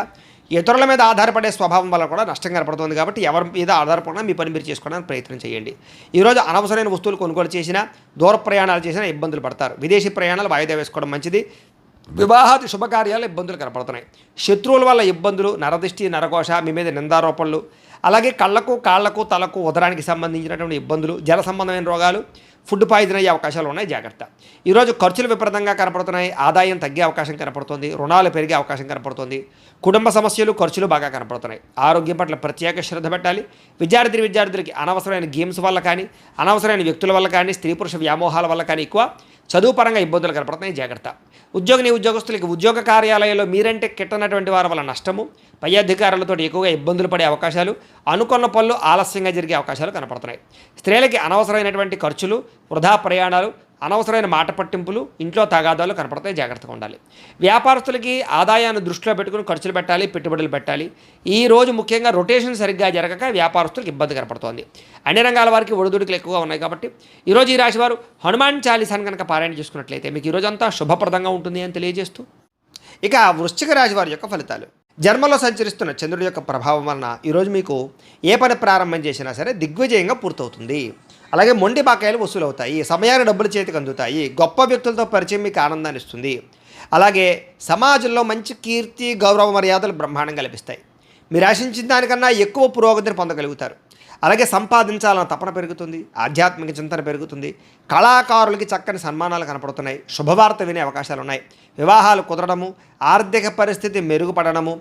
[SPEAKER 1] ఇతరుల మీద ఆధారపడే స్వభావం వల్ల కూడా నష్టం కనపడుతుంది. కాబట్టి ఎవరి మీద ఆధారపడినా మీ పని మీరు చేసుకోవడానికి ప్రయత్నం చేయండి. ఈరోజు అనవసరమైన వస్తువులు కొనుగోలు చేసినా, దూర ప్రయాణాలు చేసినా ఇబ్బందులు పడతారు. విదేశీ ప్రయాణాలు వాయిదా వేసుకోవడం మంచిది. వివాహాది శుభకార్యాలు ఇబ్బందులు కనపడుతున్నాయి. శత్రువుల వల్ల ఇబ్బందులు, నరదిష్టి, నరఘోష, మీ మీద నిందారోపణలు, అలాగే కళ్ళకు, కాళ్లకు, తలకు, ఉదరానికి సంబంధించినటువంటి ఇబ్బందులు, జల సంబంధమైన రోగాలు, ఫుడ్ పాయిజన్ అయ్యే అవకాశాలు ఉన్నాయి. జాగ్రత్త. ఈరోజు ఖర్చులు విపరీతంగా కనపడుతున్నాయి. ఆదాయం తగ్గే అవకాశం కనపడుతుంది. రుణాలు పెరిగే అవకాశం కనపడుతుంది. కుటుంబ సమస్యలు, ఖర్చులు బాగా కనపడుతున్నాయి. ఆరోగ్యం పట్ల ప్రత్యేక శ్రద్ధ పెట్టాలి. విద్యార్థులకి అనవసరమైన గేమ్స్ వల్ల కానీ, అనవసరమైన వ్యక్తుల వల్ల కానీ, స్త్రీ పురుష వ్యామోహాల వల్ల కానీ ఎక్కువ చదువు పరంగా ఇబ్బందులు కనపడుతున్నాయి. జాగ్రత్త. ఉద్యోగస్తులకి ఉద్యోగ కార్యాలయంలో మీరంటే కిట్టనటువంటి వారి వల్ల నష్టము, పై అధికారులతో ఎక్కువగా ఇబ్బందులు పడే అవకాశాలు, అనుకున్న పనులు ఆలస్యంగా జరిగే అవకాశాలు కనపడుతున్నాయి. స్త్రీలకి అనవసరమైనటువంటి ఖర్చులు, వృధా ప్రయాణాలు, అనవసరమైన మాట పట్టింపులు, ఇంట్లో తగాదాలు కనపడతాయి. జాగ్రత్తగా ఉండాలి. వ్యాపారస్తులకి ఆదాయాన్ని దృష్టిలో పెట్టుకుని ఖర్చులు పెట్టాలి, పెట్టుబడులు పెట్టాలి. ఈ రోజు ముఖ్యంగా రొటేషన్ సరిగ్గా జరగక వ్యాపారస్తులకు ఇబ్బంది కనపడుతోంది. అన్ని రంగాల వారికి ఒడిదుడుకులు ఎక్కువగా ఉన్నాయి. కాబట్టి ఈరోజు ఈ రాశి వారు హనుమాన్ చాలీసాను కనుక పారాయణ చేసుకున్నట్లయితే మీకు ఈరోజంతా శుభప్రదంగా ఉంటుంది అని తెలియజేస్తూ, ఇక వృశ్చిక రాశి వారి యొక్క ఫలితాలు. జన్మలో సంచరిస్తున్న చంద్రుడి యొక్క ప్రభావం వలన ఈరోజు మీకు ఏ పని ప్రారంభం చేసినా సరే దిగ్విజయంగా పూర్తవుతుంది. అలాగే మొండి బాకాయలు వసూలు అవుతాయి. సమయాన్ని డబ్బులు చేతికి అందుతాయి. గొప్ప వ్యక్తులతో పరిచయం మీకు ఆనందాన్ని ఇస్తుంది. అలాగే సమాజంలో మంచి కీర్తి, గౌరవ మర్యాదలు బ్రహ్మాండంగా లభిస్తాయి. మీరు ఆశించిన దానికన్నా ఎక్కువ పురోగతిని పొందగలుగుతారు. అలాగే సంపాదించాలన్న తపన పెరుగుతుంది. ఆధ్యాత్మిక చింతన పెరుగుతుంది. కళాకారులకి చక్కని సన్మానాలు కనపడుతున్నాయి. శుభవార్త వినే అవకాశాలు ఉన్నాయి. వివాహాలు కుదరడము, ఆర్థిక పరిస్థితి మెరుగుపడడము,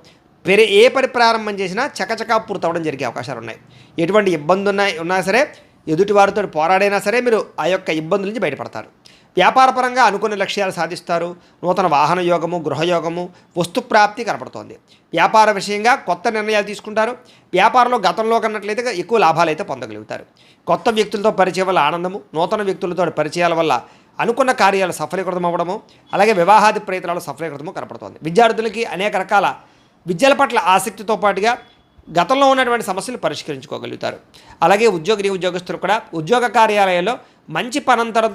[SPEAKER 1] ఏ పని ప్రారంభం చేసినా చకచకా పూర్తవడం జరిగే అవకాశాలు ఉన్నాయి. ఎటువంటి ఇబ్బంది ఉన్నా సరే, ఎదుటివారితో పోరాడైనా సరే మీరు ఆ యొక్క ఇబ్బందుల నుంచి బయటపడతారు. వ్యాపారపరంగా అనుకున్న లక్ష్యాలు సాధిస్తారు. నూతన వాహన యోగము, గృహయోగము, వస్తుప్రాప్తి కనపడుతోంది. వ్యాపార విషయంగా కొత్త నిర్ణయాలు తీసుకుంటారు. వ్యాపారంలో గతంలో కన్నట్లయితే ఎక్కువ లాభాలు అయితే పొందగలుగుతారు. కొత్త వ్యక్తులతో పరిచయం వల్ల ఆనందము, నూతన వ్యక్తులతో పరిచయాల వల్ల అనుకున్న కార్యాలు సఫలీకృతం అవ్వడము, అలాగే వివాహాది ప్రయత్నాలు సఫలీకృతము కనపడుతోంది. విద్యార్థులకి అనేక రకాల విద్యల పట్ల ఆసక్తితో పాటుగా గతంలో ఉన్నటువంటి సమస్యలు పరిష్కరించుకోగలుగుతారు. అలాగే ఉద్యోగస్తులు కూడా ఉద్యోగ కార్యాలయాల్లో మంచి పనితనంతో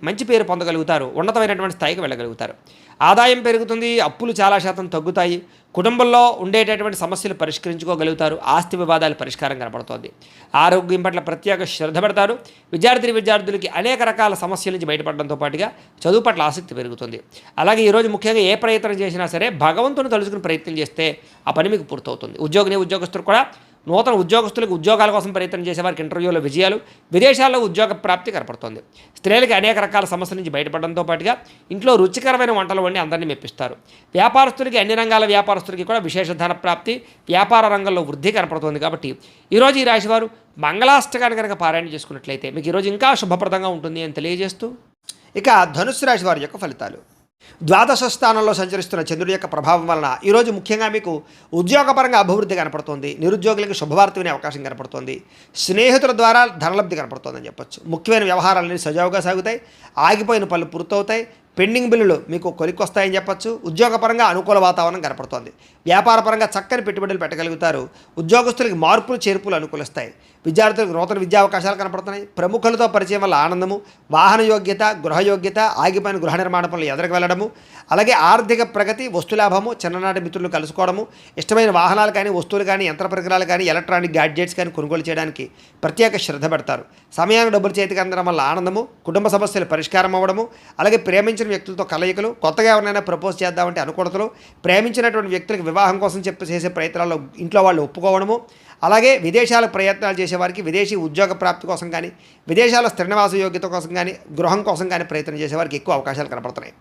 [SPEAKER 1] మంచి పేరు పొందగలుగుతారు. ఉన్నతమైనటువంటి స్థాయికి వెళ్ళగలుగుతారు. ఆదాయం పెరుగుతుంది. అప్పులు చాలా శాతం తగ్గుతాయి. కుటుంబంలో ఉండేటటువంటి సమస్యలు పరిష్కరించుకోగలుగుతారు. ఆస్తి వివాదాలు పరిష్కారం కనపడుతోంది. ఆరోగ్యం పట్ల ప్రత్యేక శ్రద్ధ పెడతారు. విద్యార్థులకి అనేక రకాల సమస్యల నుంచి బయటపడడంతో పాటుగా చదువు పట్ల ఆసక్తి పెరుగుతుంది. అలాగే ఈరోజు ముఖ్యంగా ఏ ప్రయత్నం చేసినా సరే భగవంతుని తలుచుకుని ప్రయత్నం చేస్తే ఆ పని మీకు పూర్తవుతుంది. ఉద్యోగస్తులు కూడా నూతన ఉద్యోగాల కోసం ప్రయత్నం చేసేవారికి ఇంటర్వ్యూలో విజయాలు, విదేశాల్లో ఉద్యోగ ప్రాప్తి కనపడుతోంది. స్త్రీలకి అనేక రకాల సమస్యల నుంచి బయటపడడంతో పాటుగా ఇంట్లో రుచికరమైన వంటలు వండి అందరినీ మెప్పిస్తారు. వ్యాపారస్తులకి అన్ని రంగాల వ్యాపారస్తులకి కూడా విశేష ధన ప్రాప్తి, వ్యాపార రంగంలో వృద్ధి కనపడుతోంది. కాబట్టి ఈరోజు ఈ రాశివారు మంగళాష్టకాన్ని కనుక పారాయణ చేసుకున్నట్లయితే మీకు ఈరోజు ఇంకా శుభప్రదంగా ఉంటుంది అని తెలియజేస్తూ, ఇక ధనుస్సు రాశి వారి యొక్క ఫలితాలు. ద్వాదశ స్థానంలో సంచరిస్తున్న చంద్రుడి యొక్క ప్రభావం వలన ఈరోజు ముఖ్యంగా మీకు ఉద్యోగపరంగా అభివృద్ధి కనపడుతుంది. నిరుద్యోగులకు శుభవార్త వినే అవకాశం కనపడుతుంది. స్నేహితుల ద్వారా ధనలబ్ధి కనపడుతుందని చెప్పొచ్చు. ముఖ్యమైన వ్యవహారాలన్నీ సజావుగా సాగుతాయి. ఆగిపోయిన పనులు పూర్తవుతాయి. పెండింగ్ బిల్లులు మీకు కొలిక్కొస్తాయని చెప్పొచ్చు. ఉద్యోగపరంగా అనుకూల వాతావరణం కనపడుతోంది. వ్యాపారపరంగా చక్కని పెట్టుబడులు పెట్టగలుగుతారు. ఉద్యోగస్తులకి మార్పులు చేర్పులు అనుకూలిస్తాయి. విద్యార్థులకు నూతన విద్యా అవకాశాలు కనపడుతున్నాయి. ప్రముఖులతో పరిచయం వల్ల ఆనందము, వాహన యోగ్యత, గృహ యోగ్యత, ఆగిపోయిన గృహ నిర్మాణ పనులు ఎదురుకు వెళ్ళడము, అలాగే ఆర్థిక ప్రగతి, వస్తులాభము, చిన్ననాటి మిత్రులు కలుసుకోవడము, ఇష్టమైన వాహనాలు కానీ, వస్తువులు కానీ, యంత్ర పరికరాలు కానీ, ఎలక్ట్రానిక్ గ్యాడ్జెట్స్ కానీ కొనుగోలు చేయడానికి ప్రత్యేక శ్రద్ధ పెడతారు. సమయానికి డబ్బులు చేతికి అందడం వల్ల ఆనందము, కుటుంబ సమస్యలు పరిష్కారం అవ్వడము, అలాగే ప్రేమించిన వ్యక్తులతో కలయికలు, కొత్తగా ఎవరినైనా ప్రపోజ్ చేద్దామంటే అనుకూలతలు, ప్రేమించినటువంటి వ్యక్తులకు వివాహం కోసం చేసే ప్రయత్నాల్లో ఇంట్లో వాళ్ళు ఒప్పుకోవడము, అలాగే విదేశాలకు ప్రయత్నాలు చేసేవారికి విదేశీ ఉద్యోగ ప్రాప్తి కోసం కానీ, విదేశాల్లో స్థిర నివాస యోగ్యత కోసం కానీ, గృహం కోసం కానీ ప్రయత్నం చేసేవారికి ఎక్కువ అవకాశాలు కనపడుతున్నాయి.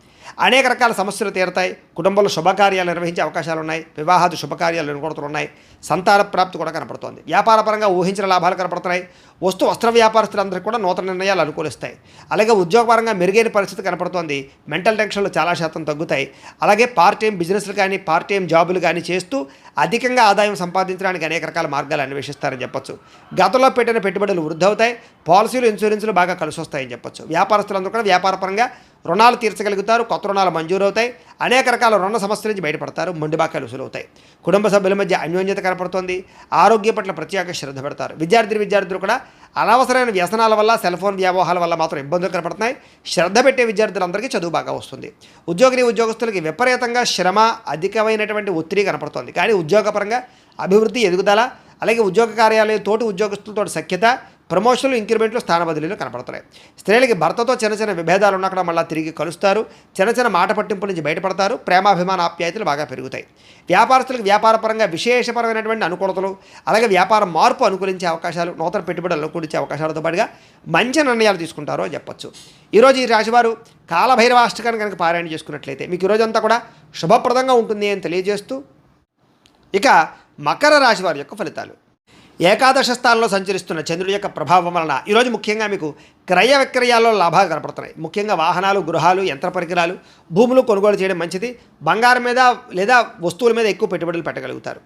[SPEAKER 1] అనేక రకాల సమస్యలు తీరుతాయి. కుటుంబంలో శుభకార్యాలు నిర్వహించే అవకాశాలు ఉన్నాయి. వివాహాది శుభకార్యాలు అనుకూలతలు ఉన్నాయి. సంతాన ప్రాప్తి కూడా కనపడుతోంది. వ్యాపారపరంగా ఊహించిన లాభాలు కనపడుతున్నాయి. వస్త్ర వ్యాపారస్తులందరికీ కూడా నూతన నిర్ణయాలు అనుకూలిస్తాయి. అలాగే ఉద్యోగపరంగా మెరుగైన పరిస్థితి కనపడుతోంది. మెంటల్ టెన్షన్లు చాలా శాతం తగ్గుతాయి. అలాగే పార్ట్ టైం బిజినెస్లు కానీ, పార్ట్ టైం జాబులు కానీ చేస్తూ అధికంగా ఆదాయం సంపాదించడానికి అనేక రకాల మార్గాలు అన్వేషిస్తారని చెప్పొచ్చు. గతంలో పెట్టిన పెట్టుబడులు వృద్ధి అవుతాయి. పాలసీలు, ఇన్సూరెన్సులు బాగా కలిసి వస్తాయని చెప్పొచ్చు. వ్యాపారస్తులందరూ కూడా వ్యాపారపరంగా రుణాలు తీర్చగలుగుతారు. కొత్త రుణాలు మంజూరు అవుతాయి. అనేక రకాల రుణ సమస్యల నుంచి బయటపడతారు. మొండి బాకాలు వసూలవుతాయి. కుటుంబ సభ్యుల మధ్య అన్యోన్యత కనపడుతోంది. ఆరోగ్య పట్ల ప్రత్యేక శ్రద్ధ పెడతారు. విద్యార్థులు కూడా అనవసరమైన వ్యసనాల వల్ల, సెల్ ఫోన్ వ్యవహారాల వల్ల మాత్రం ఇబ్బందులు కనపడుతున్నాయి. శ్రద్ధ పెట్టే విద్యార్థులందరికీ చదువు బాగా వస్తుంది. ఉద్యోగస్తులకి విపరీతంగా శ్రమ, అధికమైనటువంటి ఒత్తిడి కనపడుతోంది. కానీ ఉద్యోగపరంగా అభివృద్ధి, ఎదుగుదల, అలాగే ఉద్యోగ కార్యాలయం తోటి ఉద్యోగస్తులతో సఖ్యత, ప్రమోషన్లు, ఇంక్రిమెంట్లు, స్థాన బదిలీలు కనపడుతున్నాయి. స్త్రీలకి భర్తతో చిన్న విభేదాలు ఉన్నక్కడ మళ్ళీ తిరిగి కలుస్తారు. చిన్న మాట పట్టింపుల నుంచి బయటపడతారు. ప్రేమాభిమాన ఆప్యాయతలు బాగా పెరుగుతాయి. వ్యాపారస్తులకు వ్యాపారపరంగా విశేషపరమైనటువంటి అనుకూలతలు, అలాగే వ్యాపార మార్పు అనుకూలించే అవకాశాలు, నూతన పెట్టుబడులు అనుకూలించే అవకాశాలతో పాటుగా మంచి నిర్ణయాలు తీసుకుంటారో చెప్పొచ్చు. ఈరోజు ఈ రాశివారు కాలభైరవాష్టకాన్ని కనుక పారాయణ చేసుకున్నట్లయితే మీకు ఈరోజంతా కూడా శుభప్రదంగా ఉంటుంది అని తెలియజేస్తూ, ఇక మకర రాశి వారి యొక్క ఫలితాలు. ఏకాదశ స్థానంలో సంచరిస్తున్న చంద్రుడి యొక్క ప్రభావం వలన ఈరోజు ముఖ్యంగా మీకు క్రయ విక్రయాల్లో లాభాలు కనపడుతున్నాయి. ముఖ్యంగా వాహనాలు, గృహాలు, యంత్ర పరికరాలు, భూములు కొనుగోలు చేయడం మంచిది. బంగారం మీద లేదా వస్తువుల మీద ఎక్కువ పెట్టుబడులు పెట్టగలుగుతారు.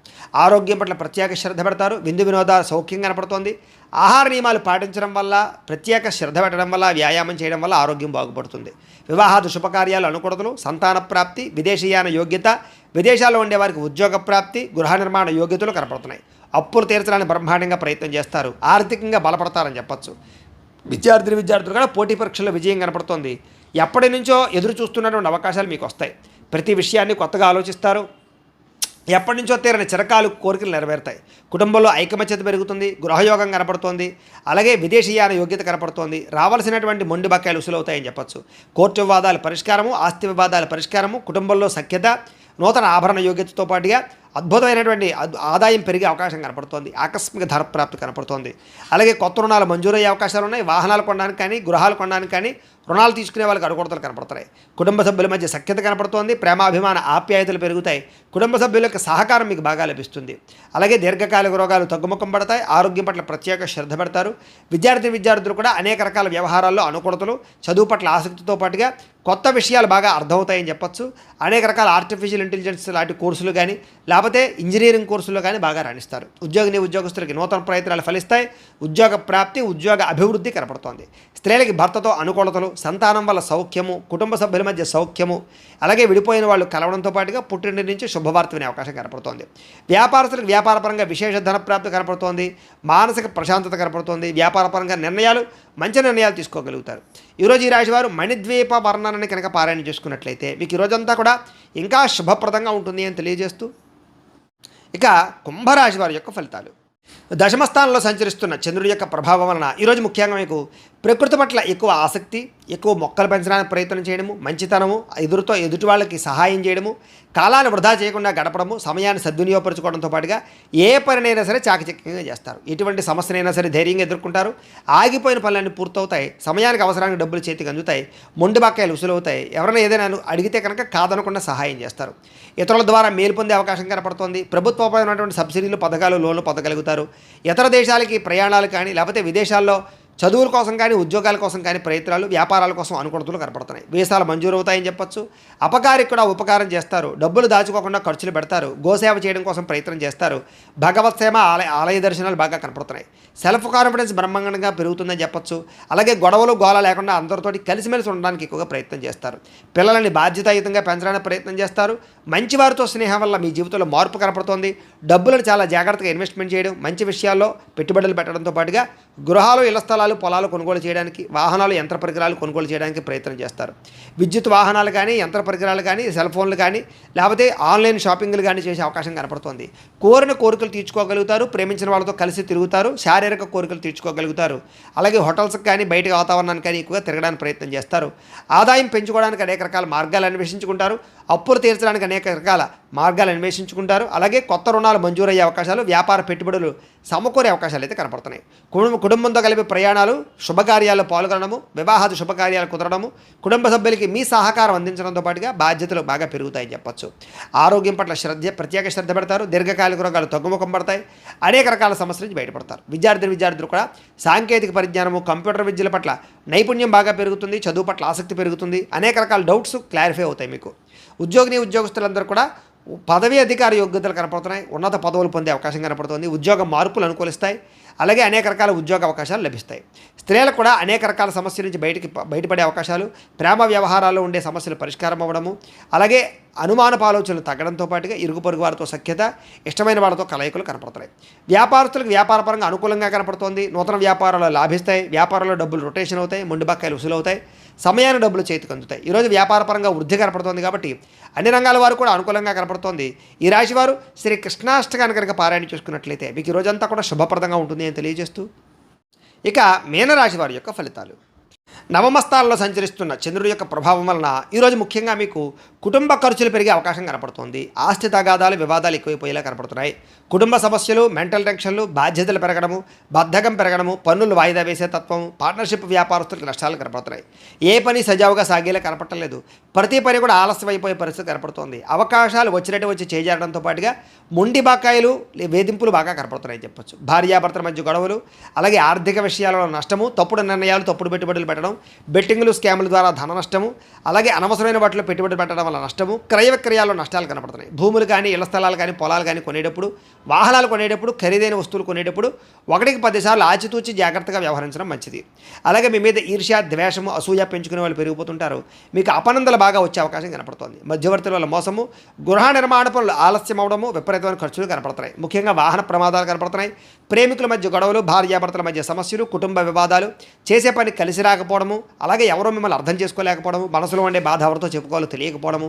[SPEAKER 1] ఆరోగ్యం పట్ల ప్రత్యేక శ్రద్ధ పెడతారు. విందు వినోదాలు సౌఖ్యం కనపడుతోంది. ఆహార నియమాలు పాటించడం వల్ల, ప్రత్యేక శ్రద్ధ పెట్టడం వల్ల, వ్యాయామం చేయడం వల్ల ఆరోగ్యం బాగుపడుతుంది. వివాహాది శుభకార్యాలు అనుకూలతలు, సంతాన ప్రాప్తి, విదేశీయాన యోగ్యత, విదేశాల్లో ఉండే వారికి ఉద్యోగ ప్రాప్తి, గృహ నిర్మాణ యోగ్యతలు కనపడుతున్నాయి. అప్పులు తీర్చడానికి బ్రహ్మాండంగా ప్రయత్నం చేస్తారు. ఆర్థికంగా బలపడతారని చెప్పచ్చు. విద్యార్థులు కూడా పోటీ పరీక్షల్లో విజయం కనపడుతోంది. ఎప్పటి నుంచో ఎదురు చూస్తున్నటువంటి అవకాశాలు మీకు వస్తాయి. ప్రతి విషయాన్ని కొత్తగా ఆలోచిస్తారు. ఎప్పటి నుంచో తీరని చిరకాలు కోరికలు నెరవేరుతాయి. కుటుంబంలో ఐకమత్యత పెరుగుతుంది. గృహయోగం కనపడుతోంది. అలాగే విదేశీయాన యోగ్యత కనపడుతోంది. రావాల్సినటువంటి మొండి బకాయిలు వసూలవుతాయని చెప్పచ్చు. కోర్టు వివాదాల పరిష్కారము, ఆస్తి వివాదాల పరిష్కారము, కుటుంబంలో సఖ్యత, నూతన ఆభరణ యోగ్యతతో పాటుగా అద్భుతమైనటువంటి ఆదాయం పెరిగే అవకాశం కనపడుతోంది. ఆకస్మిక ధర ప్రాప్తి కనపడుతోంది. అలాగే కొత్త రుణాలు మంజూరయ్యే అవకాశాలు ఉన్నాయి. వాహనాలు కొనడానికి కానీ, గృహాలు కొనడానికి కానీ, రుణాలు తీసుకునే వాళ్ళకి అనుకూలతలు కనపడుతున్నాయి. కుటుంబ సభ్యుల మధ్య సఖ్యత కనపడుతోంది. ప్రేమాభిమాన ఆప్యాయతలు పెరుగుతాయి. కుటుంబ సభ్యుల యొక్క సహకారం మీకు బాగా లభిస్తుంది. అలాగే దీర్ఘకాలిక రోగాలు తగ్గుముఖం పడతాయి. ఆరోగ్యం పట్ల ప్రత్యేక శ్రద్ధ పెడతారు. విద్యార్థులు కూడా అనేక రకాల వ్యవహారాల్లో అనుకూలతలు, చదువు పట్ల ఆసక్తితో పాటుగా కొత్త విషయాలు బాగా అర్థమవుతాయని చెప్పచ్చు. అనేక రకాల ఆర్టిఫిషియల్ ఇంటెలిజెన్స్ లాంటి కోర్సులు కానీ, లేకపోతే ఇంజనీరింగ్ కోర్సుల్లో కానీ బాగా రాణిస్తారు. ఉద్యోగస్తులకి నూతన ప్రయత్నాలు ఫలిస్తాయి. ఉద్యోగ ప్రాప్తి, ఉద్యోగ అభివృద్ధి కనపడుతోంది. స్త్రీలకి భర్తతో అనుకూలతలు, సంతానం వల్ల సౌఖ్యము, కుటుంబ సభ్యుల మధ్య సౌఖ్యము, అలాగే విడిపోయిన వాళ్ళు కలవడంతో పాటుగా పుట్టింటి నుంచి శుభవార్త వినే అవకాశం కనపడుతోంది. వ్యాపారస్తులకు వ్యాపారపరంగా విశేష ధన ప్రాప్తి కనపడుతోంది. మానసిక ప్రశాంతత కనపడుతోంది. వ్యాపారపరంగా మంచి నిర్ణయాలు తీసుకోగలుగుతారు. ఈరోజు ఈ రాశివారు మణిద్వీప వర్ణనని కనుక పారాయణ చేసుకున్నట్లయితే మీకు ఈరోజంతా కూడా ఇంకా శుభప్రదంగా ఉంటుంది అని తెలియజేస్తూ, ఇక కుంభరాశి వారి యొక్క ఫలితాలు. దశమస్థానంలో సంచరిస్తున్న చంద్రుడి యొక్క ప్రభావం వలన ఈరోజు ముఖ్యంగా మీకు ప్రకృతి పట్ల ఎక్కువ ఆసక్తి, ఎక్కువ మొక్కలు పెంచడానికి ప్రయత్నం చేయడము, మంచితనము, ఎదుటి వాళ్ళకి సహాయం చేయడము, కాలాన్ని వృధా చేయకుండా గడపడము, సమయాన్ని సద్వినియోగపరచుకోవడంతో పాటుగా ఏ పనినైనా సరే చాకచక్యంగా చేస్తారు. ఎటువంటి సమస్యనైనా సరే ధైర్యంగా ఎదుర్కొంటారు. ఆగిపోయిన పనులన్నీ పూర్తవుతాయి. సమయానికి అవసరానికి డబ్బులు చేతికి అందుతాయి. మొండి బకాయిలు వసూలవుతాయి. ఎవరైనా ఏదైనా అడిగితే కనుక కాదనకుండా సహాయం చేస్తారు. ఇతరుల ద్వారా మేలు పొందే అవకాశం కనపడుతోంది. ప్రభుత్వమైనటువంటి సబ్సిడీలు, పథకాలు, లోన్లు పొందగలుగుతారు. ఇతర దేశాలకి ప్రయాణాలు కానీ, లేకపోతే విదేశాల్లో చదువుల కోసం కానీ ఉద్యోగాల కోసం కానీ ప్రయత్నాలు, వ్యాపారాల కోసం అనుకూలతలు కనపడుతున్నాయి. వీసాలు మంజూరు అవుతాయని చెప్పొచ్చు. అపకారికి కూడా ఉపకారం చేస్తారు. డబ్బులు దాచుకోకుండా ఖర్చులు పెడతారు. గోసేవ చేయడం కోసం ప్రయత్నం చేస్తారు. భగవత్ సేవ, ఆలయ దర్శనాలు బాగా కనపడుతున్నాయి. సెల్ఫ్ కాన్ఫిడెన్స్ బ్రహ్మాండంగా పెరుగుతుందని చెప్పొచ్చు. అలాగే గొడవలు గోల లేకుండా అందరితోటి కలిసిమెలిసి ఉండడానికి ఎక్కువగా ప్రయత్నం చేస్తారు. పిల్లల్ని బాధ్యతాయుతంగా పెంచడానికి ప్రయత్నం చేస్తారు. మంచి వారితో స్నేహం వల్ల మీ జీవితంలో మార్పు కనపడుతోంది. డబ్బులను చాలా జాగ్రత్తగా ఇన్వెస్ట్మెంట్ చేయడం, మంచి విషయాల్లో పెట్టుబడులు పెట్టడంతో పాటుగా గృహాలు, ఇళ్ల స్థలాలు, పొలాలు కొనుగోలు చేయడానికి, వాహనాలు, యంత్ర పరికరాలు కొనుగోలు చేయడానికి ప్రయత్నం చేస్తారు. విద్యుత్ వాహనాలు కానీ, యంత్ర పరికరాలు కానీ, సెల్ ఫోన్లు కానీ, లేకపోతే ఆన్లైన్ షాపింగ్లు కానీ చేసే అవకాశం కనపడుతోంది. కోరిన కోరికలు తీర్చుకోగలుగుతారు. ప్రేమించిన వాళ్ళతో కలిసి తిరుగుతారు. శారీరక కోరికలు తీర్చుకోగలుగుతారు. అలాగే హోటల్స్కి కానీ, బయట వాతావరణానికి కానీ ఎక్కువగా తిరగడానికి ప్రయత్నం చేస్తారు. ఆదాయం పెంచుకోవడానికి అనేక రకాల మార్గాలు అన్వేషించుకుంటారు. అప్పులు తీర్చడానికి అనేక రకాల మార్గాలు అన్వేషించుకుంటారు. అలాగే కొత్త రుణాలు మంజూరయ్యే అవకాశాలు, వ్యాపార పెట్టుబడులు సమకూరే అవకాశాలు అయితే కనపడుతున్నాయి. కుటుంబంతో కలిపి ప్రయాణాలు, శుభకార్యాల్లో పాల్గొనడము, వివాహాది శుభకార్యాలు కుదరడము, కుటుంబ సభ్యులకి మీ సహకారం అందించడంతో పాటుగా బాధ్యతలు బాగా పెరుగుతాయని చెప్పొచ్చు. ఆరోగ్యం పట్ల ప్రత్యేక శ్రద్ధ పెడతారు. దీర్ఘకాలిక రోగాలు తగ్గుముఖం పడతాయి. అనేక రకాల సమస్యల నుంచి బయటపడతారు. విద్యార్థులు కూడా సాంకేతిక పరిజ్ఞానము, కంప్యూటర్ విద్యల పట్ల నైపుణ్యం బాగా పెరుగుతుంది. చదువు పట్ల ఆసక్తి పెరుగుతుంది. అనేక రకాల డౌట్స్ క్లారిఫై అవుతాయి మీకు. ఉద్యోగస్తులందరూ కూడా పదవీ అధికార యోగ్యతలు కనపడుతున్నాయి. ఉన్నత పదవులు పొందే అవకాశం కనపడుతుంది. ఉద్యోగ మార్పులు అనుకూలిస్తాయి. అలాగే అనేక రకాల ఉద్యోగ అవకాశాలు లభిస్తాయి. స్త్రీలకు కూడా అనేక రకాల సమస్యల నుంచి బయటపడే అవకాశాలు, ప్రేమ వ్యవహారాల్లో ఉండే సమస్యలు పరిష్కారం అవ్వడము, అలాగే అనుమానపు ఆలోచనలు తగ్గడంతో పాటుగా ఇరుగు పొరుగు వారితో సఖ్యత, ఇష్టమైన వాళ్ళతో కలయికలు కనపడుతున్నాయి. వ్యాపారస్తులకు వ్యాపారపరంగా అనుకూలంగా కనపడుతోంది. నూతన వ్యాపారాలు లాభిస్తాయి. వ్యాపారంలో డబ్బులు రొటేషన్ అవుతాయి. మొండి బకాయిలు వసూలవుతాయి. సమయాన్ని డబ్బులు చేతికి అందుతాయి. ఈరోజు వ్యాపారపరంగా వృద్ధి కనపడుతోంది కాబట్టి అన్ని రంగాల వారు కూడా అనుకూలంగా కనపడుతోంది. ఈ రాశివారు శ్రీ కృష్ణాష్టకాన్ని కనుక పారాయణ చేసుకున్నట్లయితే మీకు ఈ రోజంతా కూడా శుభప్రదంగా ఉంటుంది అని తెలియజేస్తూ, ఇక మీనరాశి వారి యొక్క ఫలితాలు. నవమస్థానంలో సంచరిస్తున్న చంద్రుడి యొక్క ప్రభావం వలన ఈరోజు ముఖ్యంగా మీకు కుటుంబ ఖర్చులు పెరిగే అవకాశం కనపడుతుంది. ఆస్తి తగాదాలు, వివాదాలు ఎక్కువైపోయేలా కనపడుతున్నాయి. కుటుంబ సమస్యలు, మెంటల్ టెన్షన్లు, బాధ్యతలు పెరగడము, బద్ధకం పెరగడము, పన్నులు వాయిదా వేసే తత్వం, పార్ట్నర్షిప్ వ్యాపారస్తులకు నష్టాలు కనపడుతున్నాయి. ఏ పని సజావుగా సాగేలా కనపడలేదు. ప్రతి పని కూడా ఆలస్యం అయిపోయే పరిస్థితి కనపడుతోంది. అవకాశాలు వచ్చినట్టు వచ్చి చేజారడంతో పాటుగా మొండి బకాయిలు, వేధింపులు బాగా కనపడుతున్నాయని చెప్పొచ్చు. భార్యాభర్తల మధ్య గొడవలు, అలాగే ఆర్థిక విషయాలలో నష్టము, తప్పుడు నిర్ణయాలు, తప్పుడు పెట్టుబడులు పెట్టడం, బెట్టింగ్లు, స్కాముల ద్వారా ధన నష్టము, అలాగే అనవసరమైన వాటిలో పెట్టుబడి పెట్టడం వల్ల నష్టము, క్రయ విక్రయాల్లో నష్టాలు కనపడుతున్నాయి. భూములు కానీ, ఇళ్ల స్థలాలు కానీ, పొలాలు కానీ కొనేటప్పుడు, వాహనాలు కొనేటప్పుడు, ఖరీదైన వస్తువులు కొనేటప్పుడు 1కి 10 సార్లు ఆచితూచి జాగ్రత్తగా వ్యవహరించడం మంచిది. అలాగే మీ మీద ఈర్ష్య, ద్వేషము, అసూయ పెంచుకునే వాళ్ళు పెరిగిపోతుంటారు. మీకు అపనందలు బాగా వచ్చే అవకాశం కనపడుతుంది. మధ్యవర్తుల వల్ల మోసము, గృహ నిర్మాణ పనులు ఆలస్యం అవడము, విపరీతమైన ఖర్చులు కనపడుతున్నాయి. ముఖ్యంగా వాహన ప్రమాదాలు కనపడుతున్నాయి. ప్రేమికుల మధ్య గొడవలు, భార్యాభర్తల మధ్య సమస్యలు, కుటుంబ వివాదాలు, చేసే పని కలిసి రాకపోవడము, అలాగే ఎవరో మిమ్మల్ని అర్థం చేసుకోలేకపోవడము, మనసులో ఉండే బాధ ఎవరితో చెప్పుకోవాలో తెలియకపోవడము,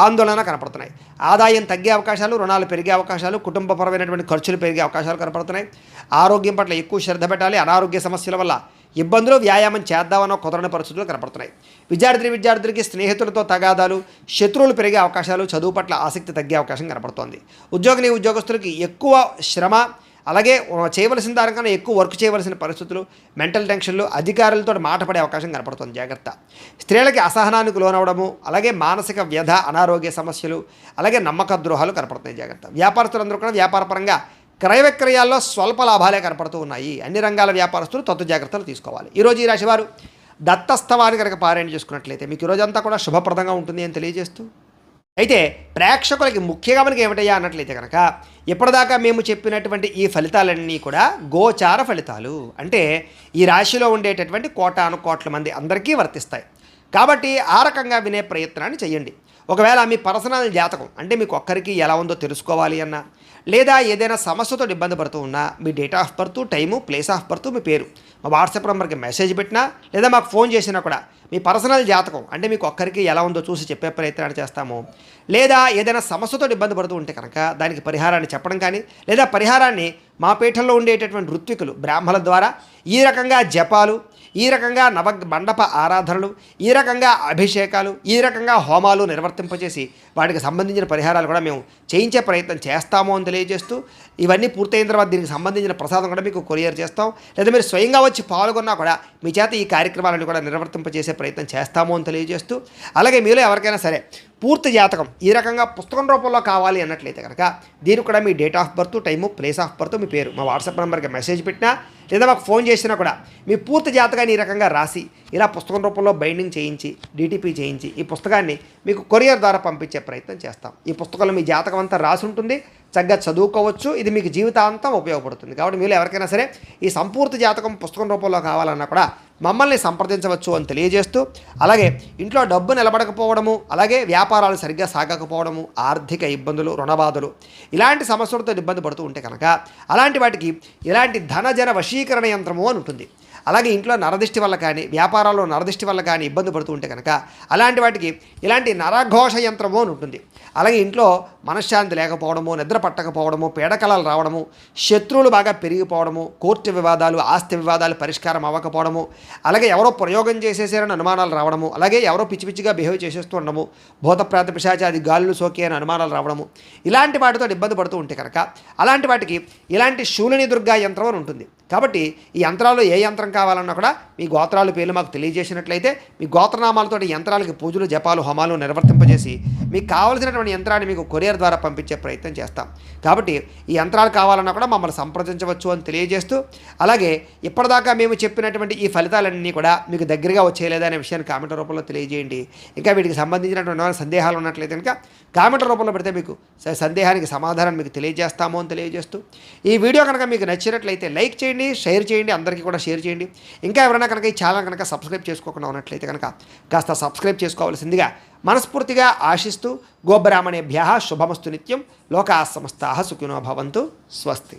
[SPEAKER 1] ఆందోళన కనపడుతున్నాయి. ఆదాయం తగ్గే అవకాశాలు, రుణాలు పెరిగే అవకాశాలు, కుటుంబపరమైనటువంటి ఖర్చులు పెరిగే అవకాశాలు కనపడుతున్నాయి. ఆరోగ్యం పట్ల ఎక్కువ శ్రద్ధ పెట్టాలి. అనారోగ్య సమస్యల వల్ల ఇబ్బందులు, వ్యాయామం చేద్దామన్న కుదరని పరిస్థితులు కనపడుతున్నాయి. విద్యార్థులకి స్నేహితులతో తగాదాలు, శత్రువులు పెరిగే అవకాశాలు, చదువు పట్ల ఆసక్తి తగ్గే అవకాశం కనపడుతోంది. ఉద్యోగస్తులకి ఎక్కువ శ్రమ, అలాగే చేయవలసిన దానికన్నా ఎక్కువ వర్క్ చేయవలసిన పరిస్థితులు, మెంటల్ టెన్షన్లు, అధికారులతో మాట పడే అవకాశం కనపడుతుంది. జాగ్రత్త. స్త్రీలకి అసహనానికి లోనవడము, అలాగే మానసిక వ్యధ, అనారోగ్య సమస్యలు, అలాగే నమ్మక ద్రోహాలు కనపడుతున్నాయి. జాగ్రత్త. వ్యాపారస్తులందరూ కూడా వ్యాపారపరంగా క్రయ విక్రయాల్లో స్వల్ప లాభాలే కనపడుతూ ఉన్నాయి. అన్ని రంగాల వ్యాపారస్తులు తత్వ జాగ్రత్తలు తీసుకోవాలి. ఈరోజు ఈ రాశివారు దత్తస్తవాన్ని కనుక పారాయణ చేసుకున్నట్లయితే మీకు ఈరోజంతా కూడా శుభప్రదంగా ఉంటుంది అని తెలియజేస్తూ, అయితే ప్రేక్షకులకి ముఖ్యంగా మనకి ఏమిటయ్యా అన్నట్లయితే కనుక ఇప్పటిదాకా మేము చెప్పినటువంటి ఈ ఫలితాలన్నీ కూడా గోచార ఫలితాలు. అంటే ఈ రాశిలో ఉండేటటువంటి కోట్ల మంది అందరికీ వర్తిస్తాయి. కాబట్టి ఆ రకంగా వినే ప్రయత్నాన్ని చేయండి. ఒకవేళ మీ పర్సనల్ జాతకం అంటే మీకు ఒక్కరికి ఎలా ఉందో తెలుసుకోవాలి అన్నా, లేదా ఏదైనా సమస్యతో ఇబ్బంది పడుతూ ఉన్నా మీ date of birth, time, place of birth, మీ పేరు మా వాట్సాప్ నెంబర్కి మెసేజ్ పెట్టినా లేదా మాకు ఫోన్ చేసినా కూడా మీ పర్సనల్ జాతకం అంటే మీకు ఒక్కరికి ఎలా ఉందో చూసి చెప్పే ప్రయత్నాన్ని చేస్తాము. లేదా ఏదైనా సమస్యతో ఇబ్బంది పడుతూ ఉంటే కనుక దానికి పరిహారాన్ని చెప్పడం కానీ, లేదా పరిహారాన్ని మా పీఠంలో ఉండేటటువంటి ఋత్వికులు, బ్రాహ్మణుల ద్వారా ఈ రకంగా జపాలు, ఈ రకంగా మండప ఆరాధనలు, ఈ రకంగా అభిషేకాలు, ఈ రకంగా హోమాలు నిర్వర్తింపజేసి వాటికి సంబంధించిన పరిహారాలు కూడా మేము చేయించే ప్రయత్నం చేస్తాము అని తెలియజేస్తూ, ఇవన్నీ పూర్తయిన తర్వాత దీనికి సంబంధించిన ప్రసాదం కూడా మీకు కొరియర్ చేస్తాం. లేదా మీరు స్వయంగా వచ్చి పాల్గొన్నా కూడా మీ చేత ఈ కార్యక్రమాలను కూడా నిర్వర్తింపజేసే ప్రయత్నం చేస్తాము అని తెలియజేస్తూ, అలాగే మీలో ఎవరికైనా సరే పూర్తి జాతకం ఈ రకంగా పుస్తకం రూపంలో కావాలి అన్నట్లయితే కనుక దీనికి కూడా మీ date of birth, time, place of birth, మీ పేరు మా వాట్సాప్ నెంబర్కి మెసేజ్ పెట్టినా లేదా మాకు ఫోన్ చేసినా కూడా మీ పూర్తి జాతకాన్ని ఈ రకంగా రాసి ఇలా పుస్తకం రూపంలో బైండింగ్ చేయించి డిటిపి చేయించి ఈ పుస్తకాన్ని మీకు కొరియర్ ద్వారా పంపించే ప్రయత్నం చేస్తాం. ఈ పుస్తకంలో మీ జాతకం అంతా రాసి ఉంటుంది, చక్కగా చదువుకోవచ్చు. ఇది మీకు జీవితాంతం ఉపయోగపడుతుంది. కాబట్టి మీరు ఎవరికైనా సరే ఈ సంపూర్తి జాతకం పుస్తకం రూపంలో కావాలన్నా కూడా మమ్మల్ని సంప్రదించవచ్చు అని తెలియజేస్తూ, అలాగే ఇంట్లో డబ్బు నిలబడకపోవడము, అలాగే వ్యాపారాలు సరిగ్గా సాగకపోవడము, ఆర్థిక ఇబ్బందులు, రుణబాధలు ఇలాంటి సమస్యలతో ఇబ్బంది పడుతూ ఉంటే కనుక అలాంటి వాటికి ఇలాంటి ధనజన వశీకరణ యంత్రము అని ఉంటుంది. అలాగే ఇంట్లో నరదిష్టి వల్ల కానీ, వ్యాపారాల్లో నరదిష్టి వల్ల కానీ ఇబ్బంది పడుతూ ఉంటే కనుక అలాంటి వాటికి ఇలాంటి నరఘోష యంత్రము అని ఉంటుంది. అలాగే ఇంట్లో మనశ్శాంతి లేకపోవడము, నిద్ర పట్టకపోవడము, పీడకలలు రావడము, శత్రువులు బాగా పెరిగిపోవడము, కోర్టు వివాదాలు, ఆస్తి వివాదాలు పరిష్కారం అవ్వకపోవడము, అలాగే ఎవరో ప్రయోగం చేసేసారని అనుమానాలు రావడము, అలాగే ఎవరో పిచ్చి పిచ్చిగా బిహేవ్ చేసేస్తూ ఉండడము, భూత ప్రేత పిశాచాది గాలులు సోకే అని అనుమానాలు రావడము, ఇలాంటి వాటితో ఇబ్బంది పడుతూ ఉంటే కనుక అలాంటి వాటికి ఇలాంటి శూలిని దుర్గా యంత్రం అని ఉంటుంది. కాబట్టి ఈ యంత్రాలు ఏ యంత్రం కావాలన్నా కూడా మీ గోత్రాల పేర్లు మాకు తెలియజేసినట్లయితే మీ గోత్రనామాలతో యంత్రాలకి పూజలు, జపాలు, హోమాలు నిర్వర్తింపజేసి మీకు కావాల్సినటువంటి యంత్రాన్ని మీకు కొరియర్ ద్వారా పంపించే ప్రయత్నం చేస్తాం. కాబట్టి ఈ యంత్రాలు కావాలన్నా కూడా మమ్మల్ని సంప్రదించవచ్చు అని తెలియజేస్తూ, అలాగే ఇప్పటిదాకా మేము చెప్పినటువంటి ఈ ఫలితాలన్నీ కూడా మీకు దగ్గరగా వచ్చేయలేదా అనే విషయాన్ని కామెంట్ రూపంలో తెలియజేయండి. ఇంకా వీటికి సంబంధించినటువంటి సందేహాలు ఉన్నట్లయితే కనుక కామెంట్ రూపంలో పెడితే మీకు సందేహానికి సమాధానం మీకు తెలియజేస్తాము అని తెలియజేస్తూ, ఈ వీడియో కనుక మీకు నచ్చినట్లయితే లైక్ చేయండి, షేర్ చేయండి, అందరికీ కూడా షేర్ చేయండి. ఇంకా ఎవరైనా కనుక ఈ ఛానల్ కనుక సబ్స్క్రైబ్ చేసుకోకుండా ఉన్నట్లయితే కనుక కాస్త సబ్స్క్రైబ్ చేసుకోవాల్సిందిగా మనస్ఫూర్తిగా ఆశిస్తూ, గోబ్రాహ్మణేభ్యః శుభమస్తు నిత్యం, లోకాః సమస్తాః సుఖినో భవంతు. స్వస్తి.